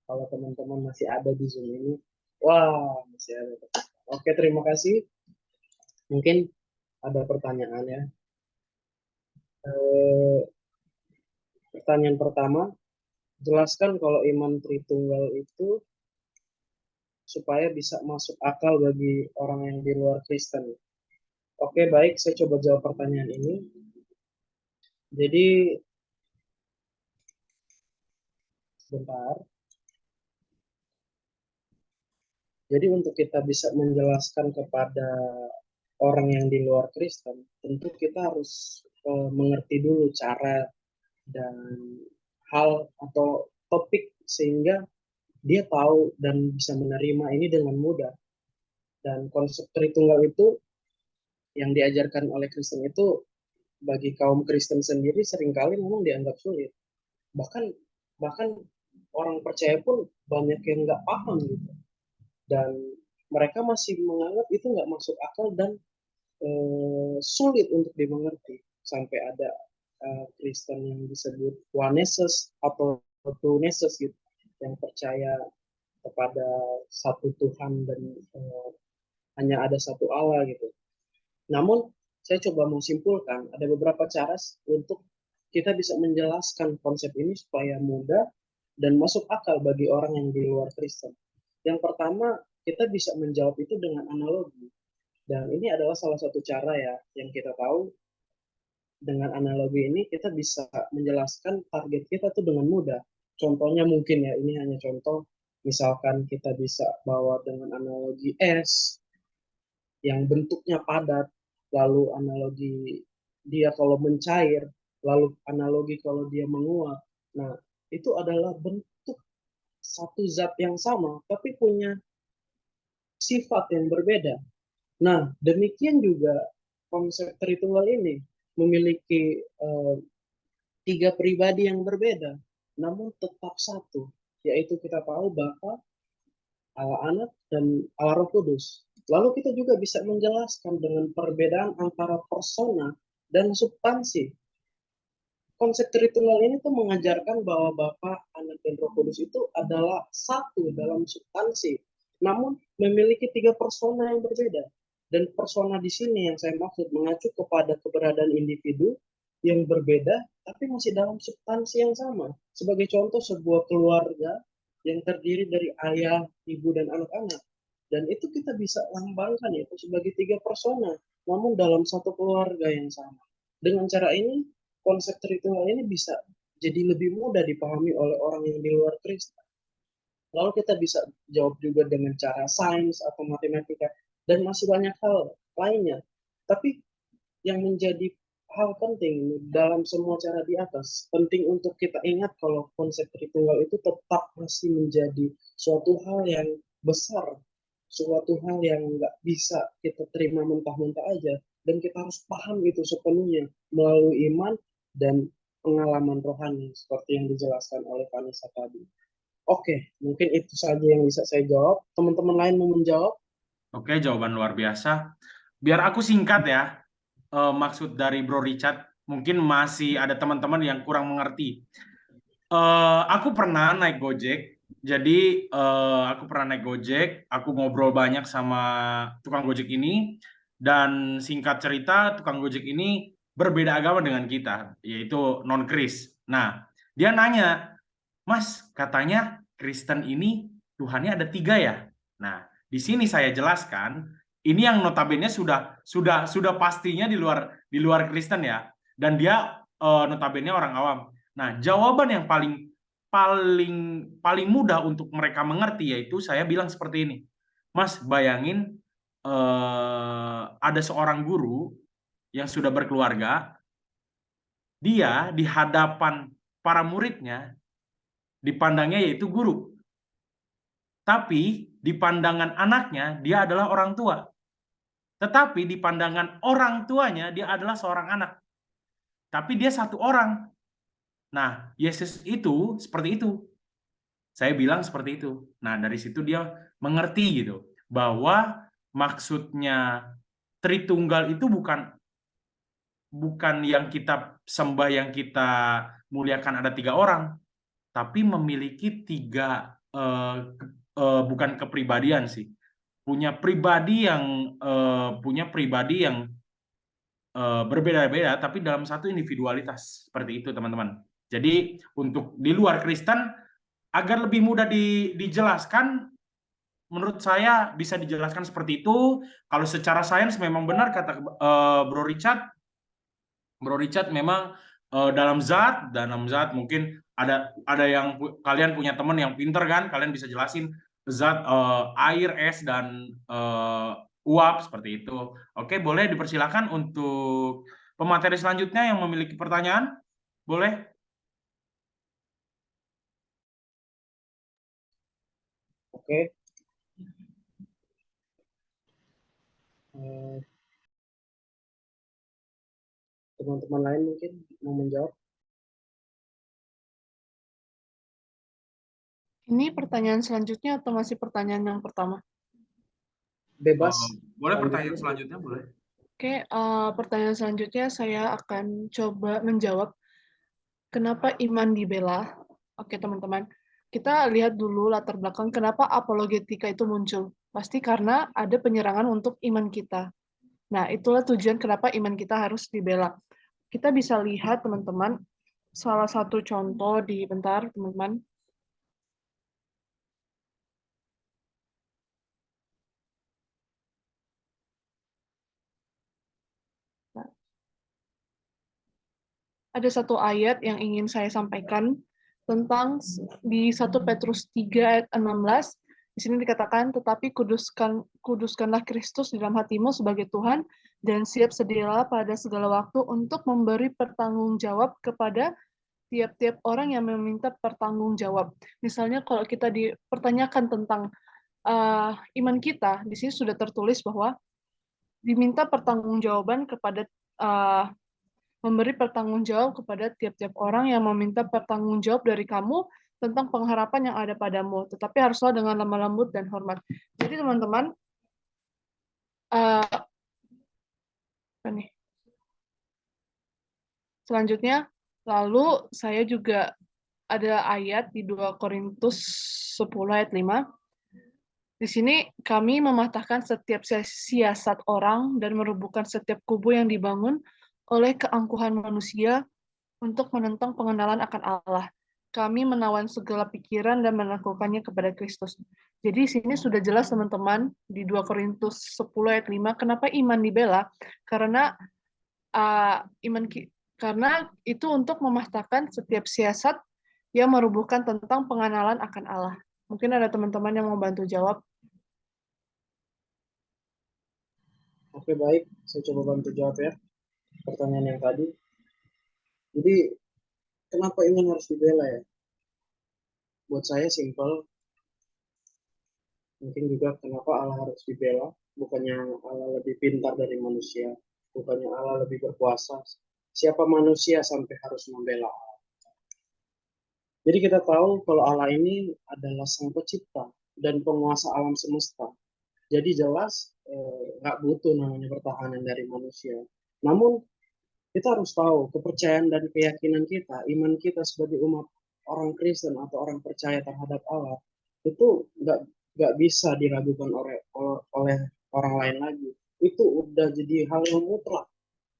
Kalau teman-teman masih ada di Zoom ini. Wah, masih ada. Oke, terima kasih. Mungkin ada pertanyaan ya. Pertanyaan pertama, jelaskan kalau iman Tritunggal itu supaya bisa masuk akal bagi orang yang di luar Kristen. Oke, baik, saya coba jawab pertanyaan ini. Jadi, sebentar. Jadi untuk kita bisa menjelaskan kepada orang yang di luar Kristen, tentu kita harus mengerti dulu cara dan hal atau topik sehingga dia tahu dan bisa menerima ini dengan mudah. Dan konsep Tritunggal itu yang diajarkan oleh Kristen itu bagi kaum Kristen sendiri seringkali memang dianggap sulit. Bahkan orang percaya pun banyak yang nggak paham gitu. Dan mereka masih menganggap itu nggak masuk akal dan sulit untuk dimengerti. Sampai ada Kristen yang disebut Oneses atau Tuneses gitu, yang percaya kepada satu Tuhan dan hanya ada satu Allah gitu. Namun saya coba menyimpulkan ada beberapa cara untuk kita bisa menjelaskan konsep ini supaya mudah dan masuk akal bagi orang yang di luar Kristen. Yang pertama, kita bisa menjawab itu dengan analogi. Dan ini adalah salah satu cara ya yang kita tahu. Dengan analogi ini kita bisa menjelaskan target kita tuh dengan mudah. Contohnya mungkin ya, ini hanya contoh. Misalkan kita bisa bawa dengan analogi es yang bentuknya padat, lalu analogi dia kalau mencair, lalu analogi kalau dia menguap. Nah, itu adalah bentuk satu zat yang sama, tapi punya sifat yang berbeda. Nah, demikian juga konsep Tritunggal ini memiliki tiga pribadi yang berbeda, namun tetap satu, yaitu kita tahu Bapa, Allah Anak, dan Allah Roh Kudus. Lalu kita juga bisa menjelaskan dengan perbedaan antara persona dan substansi. Konsep Tritunggal ini tuh mengajarkan bahwa Bapa, Anak, dan Roh Kudus itu adalah satu dalam substansi, namun memiliki tiga persona yang berbeda. Dan persona di sini yang saya maksud mengacu kepada keberadaan individu yang berbeda, tapi masih dalam substansi yang sama. Sebagai contoh, sebuah keluarga yang terdiri dari ayah, ibu, dan anak-anak. Dan itu kita bisa lambangkan itu sebagai tiga persona, namun dalam satu keluarga yang sama. Dengan cara ini, konsep Tritunggal ini bisa jadi lebih mudah dipahami oleh orang yang di luar Kristen. Lalu kita bisa jawab juga dengan cara sains atau matematika, dan masih banyak hal lainnya. Tapi yang menjadi hal penting dalam semua cara di atas, penting untuk kita ingat kalau konsep Tritunggal itu tetap masih menjadi suatu hal yang besar, suatu hal yang nggak bisa kita terima mentah-mentah aja, dan kita harus paham itu sepenuhnya melalui iman dan pengalaman rohani seperti yang dijelaskan oleh Vanessa tadi. Oke, mungkin itu saja yang bisa saya jawab. Teman-teman lain mau menjawab? Oke, jawaban luar biasa. Biar aku singkat ya, maksud dari Bro Richard, mungkin masih ada teman-teman yang kurang mengerti. Aku pernah naik Gojek, jadi aku pernah naik Gojek, aku ngobrol banyak sama tukang Gojek ini, dan singkat cerita tukang Gojek ini berbeda agama dengan kita, yaitu non-Kris. Nah, dia nanya, Mas, katanya Kristen ini Tuhannya ada 3 ya? Nah, di sini saya jelaskan, ini yang notabene sudah pastinya di luar Kristen ya, dan dia notabene orang awam. Nah, jawaban yang paling mudah untuk mereka mengerti yaitu saya bilang seperti ini. Mas, bayangin ada seorang guru yang sudah berkeluarga, dia di hadapan para muridnya dipandangnya yaitu guru. Tapi di pandangan anaknya dia adalah orang tua. Tetapi di pandangan orang tuanya dia adalah seorang anak. Tapi dia satu orang. Nah, Yesus itu seperti itu. Saya bilang seperti itu. Nah, dari situ dia mengerti gitu bahwa maksudnya Tritunggal itu bukan yang kita sembah, yang kita muliakan ada 3 orang, tapi memiliki 3 bukan kepribadian sih. Punya pribadi yang berbeda-beda tapi dalam satu individualitas. Seperti itu, teman-teman. Jadi, untuk di luar Kristen agar lebih mudah dijelaskan, menurut saya bisa dijelaskan seperti itu. Kalau secara sains memang benar kata Bro Richard memang dalam zat mungkin ada yang kalian punya teman yang pinter kan, kalian bisa jelasin zat air, es, dan uap seperti itu. Oke, boleh dipersilakan untuk pemateri selanjutnya yang memiliki pertanyaan, boleh. Oke. Teman-teman lain mungkin mau menjawab. Ini pertanyaan selanjutnya atau masih pertanyaan yang pertama? Bebas. Boleh pertanyaan selanjutnya, boleh. Oke, pertanyaan selanjutnya saya akan coba menjawab kenapa iman dibela. Oke, teman-teman. Kita lihat dulu latar belakang kenapa apologetika itu muncul. Pasti karena ada penyerangan untuk iman kita. Nah, itulah tujuan kenapa iman kita harus dibela. Kita bisa lihat, teman-teman, salah satu contoh bentar, teman-teman. ada satu ayat yang ingin saya sampaikan tentang di 1 Petrus 3 ayat 16. Di sini dikatakan, tetapi kuduskanlah Kristus di dalam hatimu sebagai Tuhan, dan siap sedialah pada segala waktu untuk memberi pertanggungjawab kepada tiap-tiap orang yang meminta pertanggungjawab. Misalnya kalau kita dipertanyakan tentang iman kita, di sini sudah tertulis bahwa diminta pertanggungjawaban kepada memberi pertanggungjawab kepada tiap-tiap orang yang meminta pertanggungjawab dari kamu tentang pengharapan yang ada padamu, tetapi haruslah dengan lemah lembut dan hormat. Jadi teman-teman, selanjutnya, lalu saya juga ada ayat di 2 Korintus 10 ayat 5. Di sini kami mematahkan setiap siasat orang dan merubuhkan setiap kubu yang dibangun oleh keangkuhan manusia untuk menentang pengenalan akan Allah. Kami menawan segala pikiran dan menaklukkannya kepada Kristus. Jadi di sini sudah jelas teman-teman di 2 Korintus 10 ayat 5 kenapa iman dibela? Karena karena itu untuk mematahkan setiap siasat yang merubuhkan tentang pengenalan akan Allah. Mungkin ada teman-teman yang mau bantu jawab. Oke, baik. Saya coba bantu jawab ya pertanyaan yang tadi. Jadi, kenapa iman harus dibela ya? Buat saya simpel. Mungkin juga kenapa Allah harus dibela. Bukannya Allah lebih pintar dari manusia. Bukannya Allah lebih berkuasa. Siapa manusia sampai harus membela Allah? Jadi kita tahu kalau Allah ini adalah sang pencipta dan penguasa alam semesta. Jadi jelas nggak butuh namanya pertahanan dari manusia. Namun kita harus tahu kepercayaan dan keyakinan kita, iman kita sebagai umat orang Kristen atau orang percaya terhadap Allah itu nggak bisa diragukan oleh orang lain lagi. Itu udah jadi hal yang mutlak.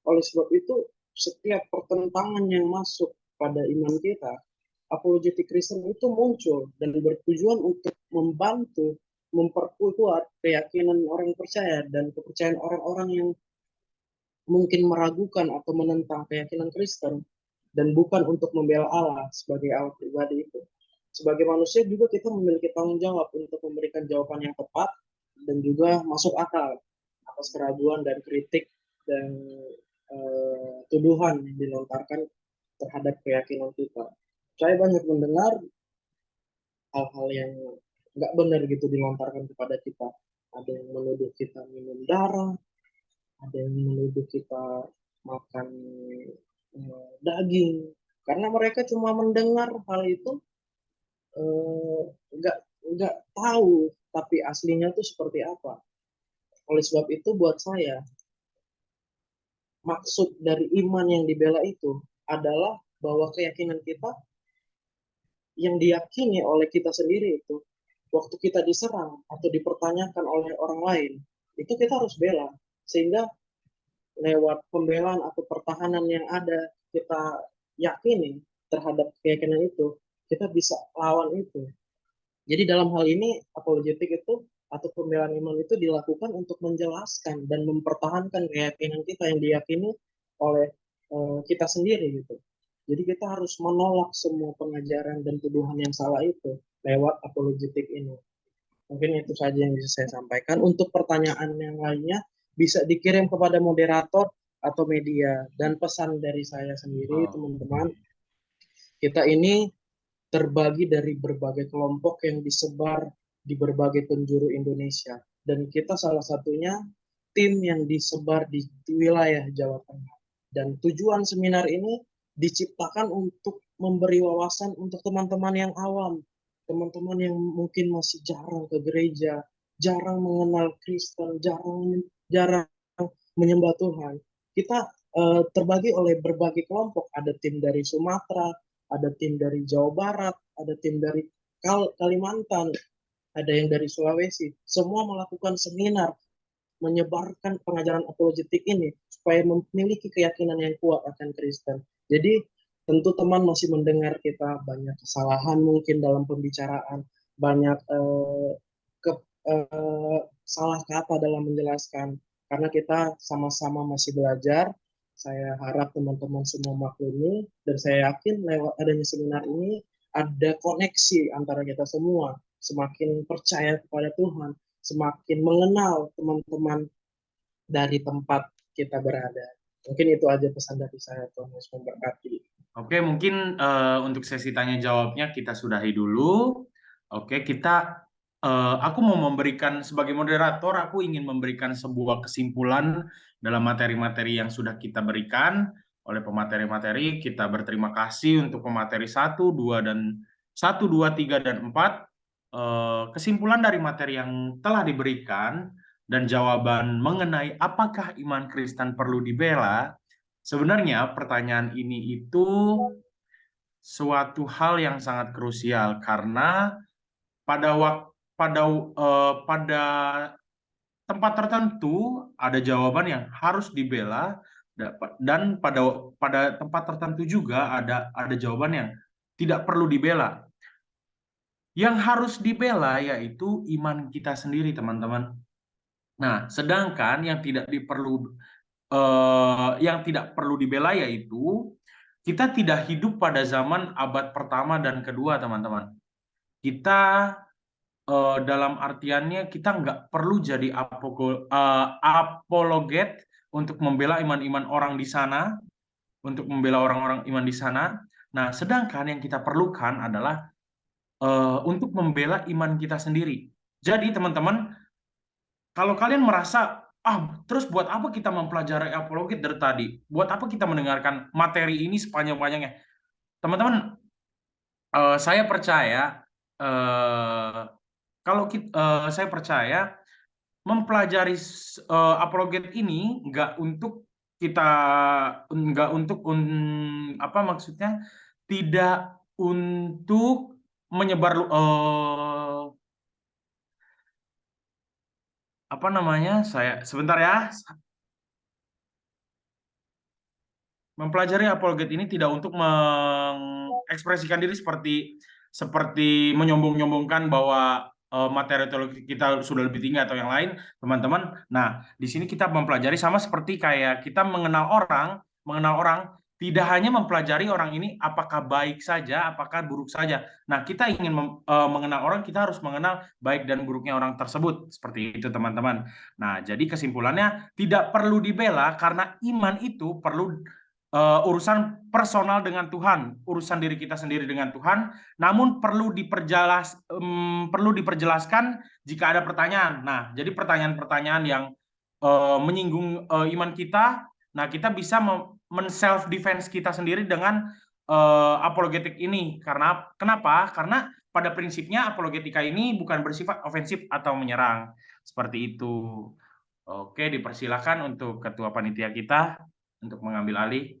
Oleh sebab itu setiap pertentangan yang masuk pada iman kita, apologetik Kristen itu muncul dan bertujuan untuk membantu memperkuat keyakinan orang percaya dan kepercayaan orang-orang yang mungkin meragukan atau menentang keyakinan Kristen dan bukan untuk membela Allah sebagai Allah pribadi itu. Sebagai manusia juga kita memiliki tanggung jawab untuk memberikan jawaban yang tepat dan juga masuk akal atas keraguan dan kritik dan tuduhan yang dilontarkan terhadap keyakinan kita. Saya banyak mendengar hal-hal yang nggak benar gitu dilontarkan kepada kita. Ada yang menuduh kita minum darah, ada yang menuduh kita makan daging, karena mereka cuma mendengar hal itu nggak tahu tapi aslinya itu seperti apa. Oleh sebab itu buat saya maksud dari iman yang dibela itu adalah bahwa keyakinan kita yang diyakini oleh kita sendiri itu waktu kita diserang atau dipertanyakan oleh orang lain itu kita harus bela, sehingga lewat pembelaan atau pertahanan yang ada kita yakini terhadap keyakinan itu kita bisa lawan itu. Jadi dalam hal ini apologetik itu atau pembelaan iman itu dilakukan untuk menjelaskan dan mempertahankan keyakinan kita yang diyakini oleh kita sendiri gitu. Jadi kita harus menolak semua pengajaran dan tuduhan yang salah itu lewat apologetik ini. Mungkin itu saja yang bisa saya sampaikan. Untuk pertanyaan yang lainnya bisa dikirim kepada moderator atau media. Dan pesan dari saya sendiri, teman-teman, kita ini terbagi dari berbagai kelompok yang disebar di berbagai penjuru Indonesia. Dan kita salah satunya tim yang disebar di wilayah Jawa Tengah. Dan tujuan seminar ini diciptakan untuk memberi wawasan untuk teman-teman yang awam, teman-teman yang mungkin masih jarang ke gereja, jarang mengenal Kristen, jarang menyembah Tuhan. Kita terbagi oleh berbagai kelompok. Ada tim dari Sumatera, ada tim dari Jawa Barat, ada tim dari Kalimantan, ada yang dari Sulawesi. Semua melakukan seminar menyebarkan pengajaran apologetik ini supaya memiliki keyakinan yang kuat akan Kristen. Jadi tentu teman masih mendengar kita banyak kesalahan mungkin dalam pembicaraan, banyak salah kata dalam menjelaskan, karena kita sama-sama masih belajar Saya harap teman-teman semua maklumi, dan saya yakin lewat adanya seminar ini ada koneksi antara kita semua, semakin percaya kepada Tuhan, semakin mengenal teman-teman dari tempat kita berada. Mungkin itu aja pesan dari saya. Tuhan Yesus memberkati. Oke, mungkin untuk sesi tanya jawabnya kita sudahi dulu. Oke, aku mau memberikan sebagai moderator, aku ingin memberikan sebuah kesimpulan dalam materi-materi yang sudah kita berikan oleh pemateri-materi. Kita berterima kasih untuk pemateri 1, 2, dan 1, 2, 3, dan 4. Kesimpulan dari materi yang telah diberikan dan jawaban mengenai apakah iman Kristen perlu dibela. Sebenarnya pertanyaan ini itu suatu hal yang sangat krusial karena pada pada tempat tertentu ada jawaban yang harus dibela, dan pada tempat tertentu juga ada jawaban yang tidak perlu dibela. Yang harus dibela yaitu iman kita sendiri, teman-teman. Nah, sedangkan yang tidak perlu dibela yaitu kita tidak hidup pada zaman abad pertama dan kedua, teman-teman. Kita dalam artiannya kita nggak perlu jadi apologet untuk membela iman-iman orang di sana, untuk membela orang-orang iman di sana. Nah, sedangkan yang kita perlukan adalah untuk membela iman kita sendiri. Jadi, teman-teman, kalau kalian merasa, terus buat apa kita mempelajari apologet dari tadi? Buat apa kita mendengarkan materi ini sepanjang-panjangnya? Teman-teman, saya percaya, saya percaya mempelajari apologet ini apa maksudnya? Tidak untuk menyebar apa namanya? Sebentar ya. Mempelajari apologet ini tidak untuk mengekspresikan diri seperti menyombong-nyombongkan bahwa materi teologi kita sudah lebih tinggi atau yang lain, teman-teman. Nah, di sini kita mempelajari sama seperti kayak kita mengenal orang, tidak hanya mempelajari orang ini apakah baik saja, apakah buruk saja. Nah, kita ingin mengenal orang, kita harus mengenal baik dan buruknya orang tersebut. Seperti itu, teman-teman. Nah, jadi kesimpulannya tidak perlu dibela karena iman itu perlu urusan personal dengan Tuhan, urusan diri kita sendiri dengan Tuhan, namun perlu diperjelaskan jika ada pertanyaan. Nah, jadi pertanyaan-pertanyaan yang menyinggung iman kita, nah kita bisa men-self defense kita sendiri dengan apologetik ini. Kenapa? Karena pada prinsipnya apologetika ini bukan bersifat ofensif atau menyerang. Seperti itu. Oke, dipersilakan untuk ketua panitia kita untuk mengambil alih.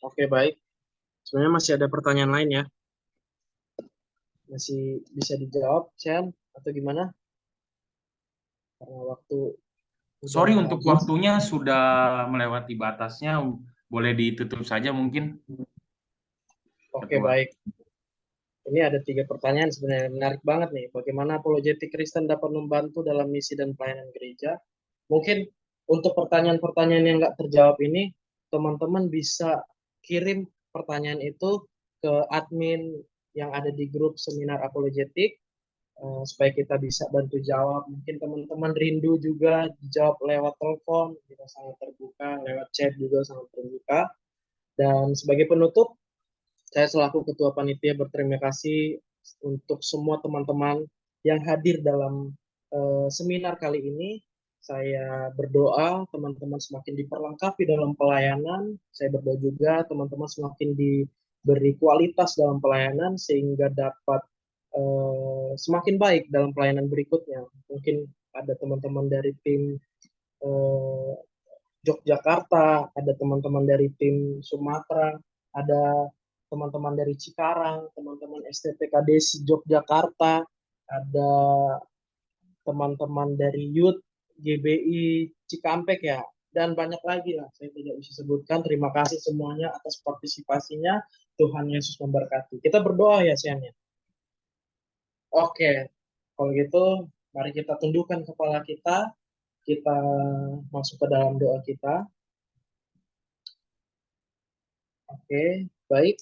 Oke, baik. Sebenarnya masih ada pertanyaan lain ya. Masih bisa dijawab, Sen, atau gimana? Karena waktu Sorry udah untuk habis. waktunya sudah melewati batasnya, boleh ditutup saja mungkin. Oke, Ketua. baik. Ini ada 3 pertanyaan sebenarnya menarik banget nih. Bagaimana apologetik Kristen dapat membantu dalam misi dan pelayanan gereja? Mungkin untuk pertanyaan-pertanyaan yang nggak terjawab ini, teman-teman bisa kirim pertanyaan itu ke admin yang ada di grup seminar apologetik, supaya kita bisa bantu jawab. Mungkin teman-teman rindu juga dijawab lewat telepon, kita sangat terbuka, lewat chat juga sangat terbuka. Dan sebagai penutup, saya selaku Ketua Panitia berterima kasih untuk semua teman-teman yang hadir dalam seminar kali ini. Saya berdoa teman-teman semakin diperlengkapi dalam pelayanan. Saya berdoa juga teman-teman semakin diberi kualitas dalam pelayanan sehingga dapat semakin baik dalam pelayanan berikutnya. Mungkin ada teman-teman dari tim Yogyakarta, ada teman-teman dari tim Sumatera, ada teman-teman dari Cikarang, teman-teman STPK Desi Yogyakarta, ada teman-teman dari Youth GBI Cikampek ya, dan banyak lagi lah, saya tidak bisa sebutkan. Terima kasih semuanya atas partisipasinya. Tuhan Yesus memberkati. Kita berdoa ya, Sian ya. Oke, kalau gitu mari kita tundukkan kepala kita masuk ke dalam doa kita. Oke, baik.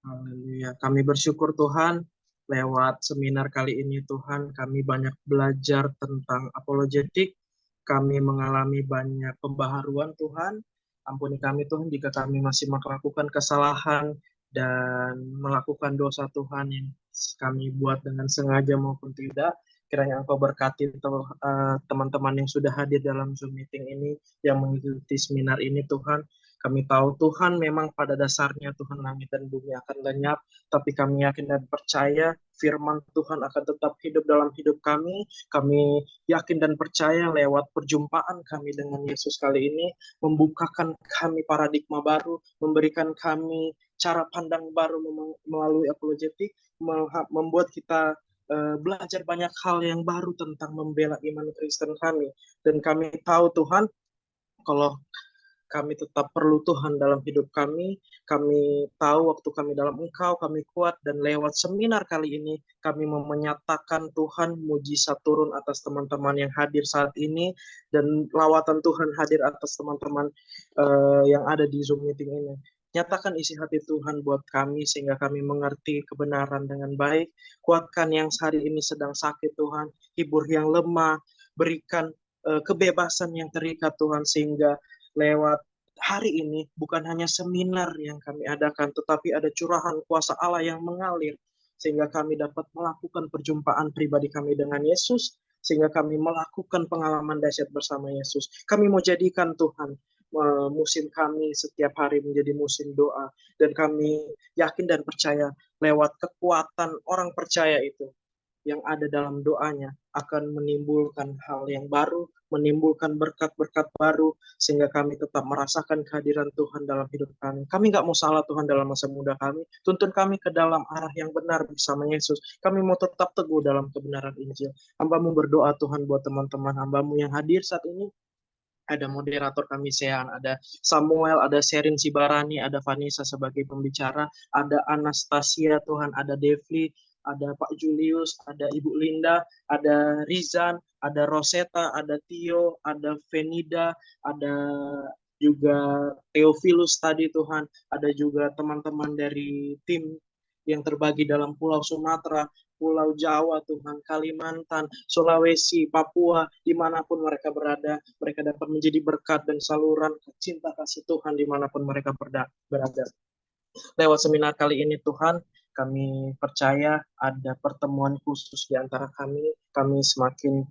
Haleluya. Kami bersyukur Tuhan, lewat seminar kali ini Tuhan, kami banyak belajar tentang apologetik. Kami mengalami banyak pembaharuan Tuhan. Ampuni kami Tuhan jika kami masih melakukan kesalahan dan melakukan dosa Tuhan yang kami buat dengan sengaja maupun tidak. Kiranya Engkau berkati teman-teman yang sudah hadir dalam Zoom meeting ini, yang mengikuti seminar ini Tuhan. Kami tahu Tuhan memang pada dasarnya Tuhan langit dan bumi akan lenyap, tapi kami yakin dan percaya firman Tuhan akan tetap hidup dalam hidup kami. Kami yakin dan percaya lewat perjumpaan kami dengan Yesus kali ini, membukakan kami paradigma baru, memberikan kami cara pandang baru melalui apologetik, membuat kita belajar banyak hal yang baru tentang membela iman Kristen kami. Dan kami tahu Tuhan, kalau kami tetap perlu Tuhan dalam hidup kami. Kami tahu waktu kami dalam Engkau, kami kuat. Dan lewat seminar kali ini, kami mau menyatakan Tuhan mujizat turun atas teman-teman yang hadir saat ini. Dan lawatan Tuhan hadir atas teman-teman yang ada di Zoom meeting ini. Nyatakan isi hati Tuhan buat kami, sehingga kami mengerti kebenaran dengan baik. Kuatkan yang hari ini sedang sakit Tuhan. Hibur yang lemah. Berikan kebebasan yang terikat Tuhan, sehingga lewat hari ini bukan hanya seminar yang kami adakan, tetapi ada curahan kuasa Allah yang mengalir, sehingga kami dapat melakukan perjumpaan pribadi kami dengan Yesus, sehingga kami melakukan pengalaman dahsyat bersama Yesus. Kami mau jadikan Tuhan musim kami setiap hari menjadi musim doa, dan kami yakin dan percaya lewat kekuatan orang percaya itu yang ada dalam doanya akan menimbulkan hal yang baru, menimbulkan berkat-berkat baru, sehingga kami tetap merasakan kehadiran Tuhan dalam hidup kami. Kami nggak mau salah Tuhan dalam masa muda kami, tuntun kami ke dalam arah yang benar bersama Yesus. Kami mau tetap teguh dalam kebenaran Injil. Hamba-Mu berdoa Tuhan buat teman-teman hamba-Mu yang hadir saat ini. Ada moderator kami Sean, ada Samuel, ada Sherin Sibarani, ada Vanessa sebagai pembicara, ada Anastasia Tuhan, ada Devli, ada Pak Julius, ada Ibu Linda, ada Rizan, ada Rosetta, ada Tio, ada Venida, ada juga Theophilus tadi Tuhan, ada juga teman-teman dari tim yang terbagi dalam Pulau Sumatera, Pulau Jawa Tuhan, Kalimantan, Sulawesi, Papua, dimanapun mereka berada, mereka dapat menjadi berkat dan saluran cinta kasih Tuhan dimanapun mereka berada. Lewat seminar kali ini Tuhan, kami percaya ada pertemuan khusus di antara kami semakin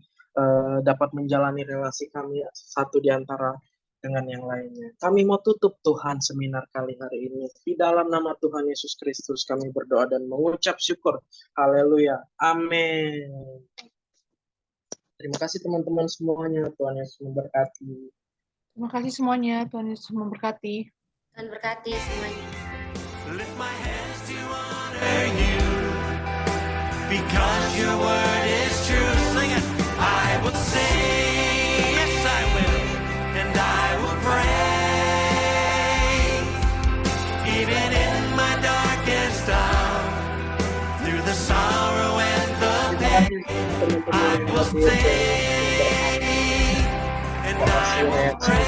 dapat menjalani relasi kami satu di antara dengan yang lainnya. Kami mau tutup Tuhan seminar kali hari ini. Di dalam nama Tuhan Yesus Kristus kami berdoa dan mengucap syukur. Haleluya. Amin. Terima kasih teman-teman semuanya. Tuhan Yesus memberkati. Terima kasih semuanya. Tuhan Yesus memberkati. Tuhan berkati semuanya. Lift my hands to honor you, because your word is true. Sing it. I will sing, yes I will, and I will pray, even in my darkest hour, through the sorrow and the pain, I will sing, and I will pray.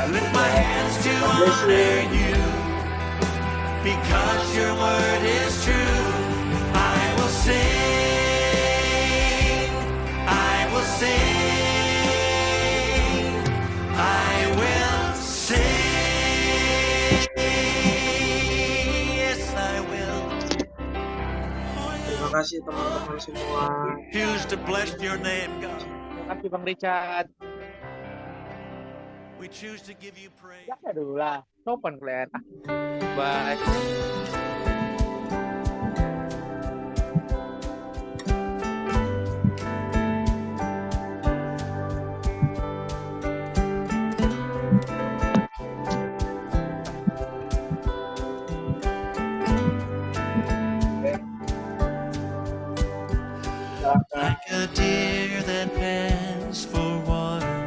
Lift my hands to honor you, because your word is true. I will sing, I will sing, I will sing, yes I will. Terima kasih teman-teman semua. Choose to bless your name, God. Terima kasih Bang Richard. We choose to give you praise. Ya dulu lah, sopan kalian. Bye. Like a deer that pants for water,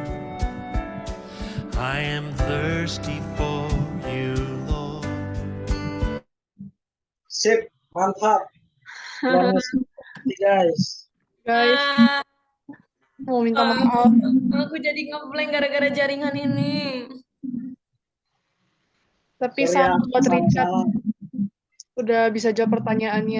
Sip, mantap. Luar biasa, guys. Guys, Ah, mau minta maaf. aku jadi ngeblank gara-gara jaringan ini. Tapi Sorry ya, salam buat Richard. salah. Udah bisa jawab pertanyaannya.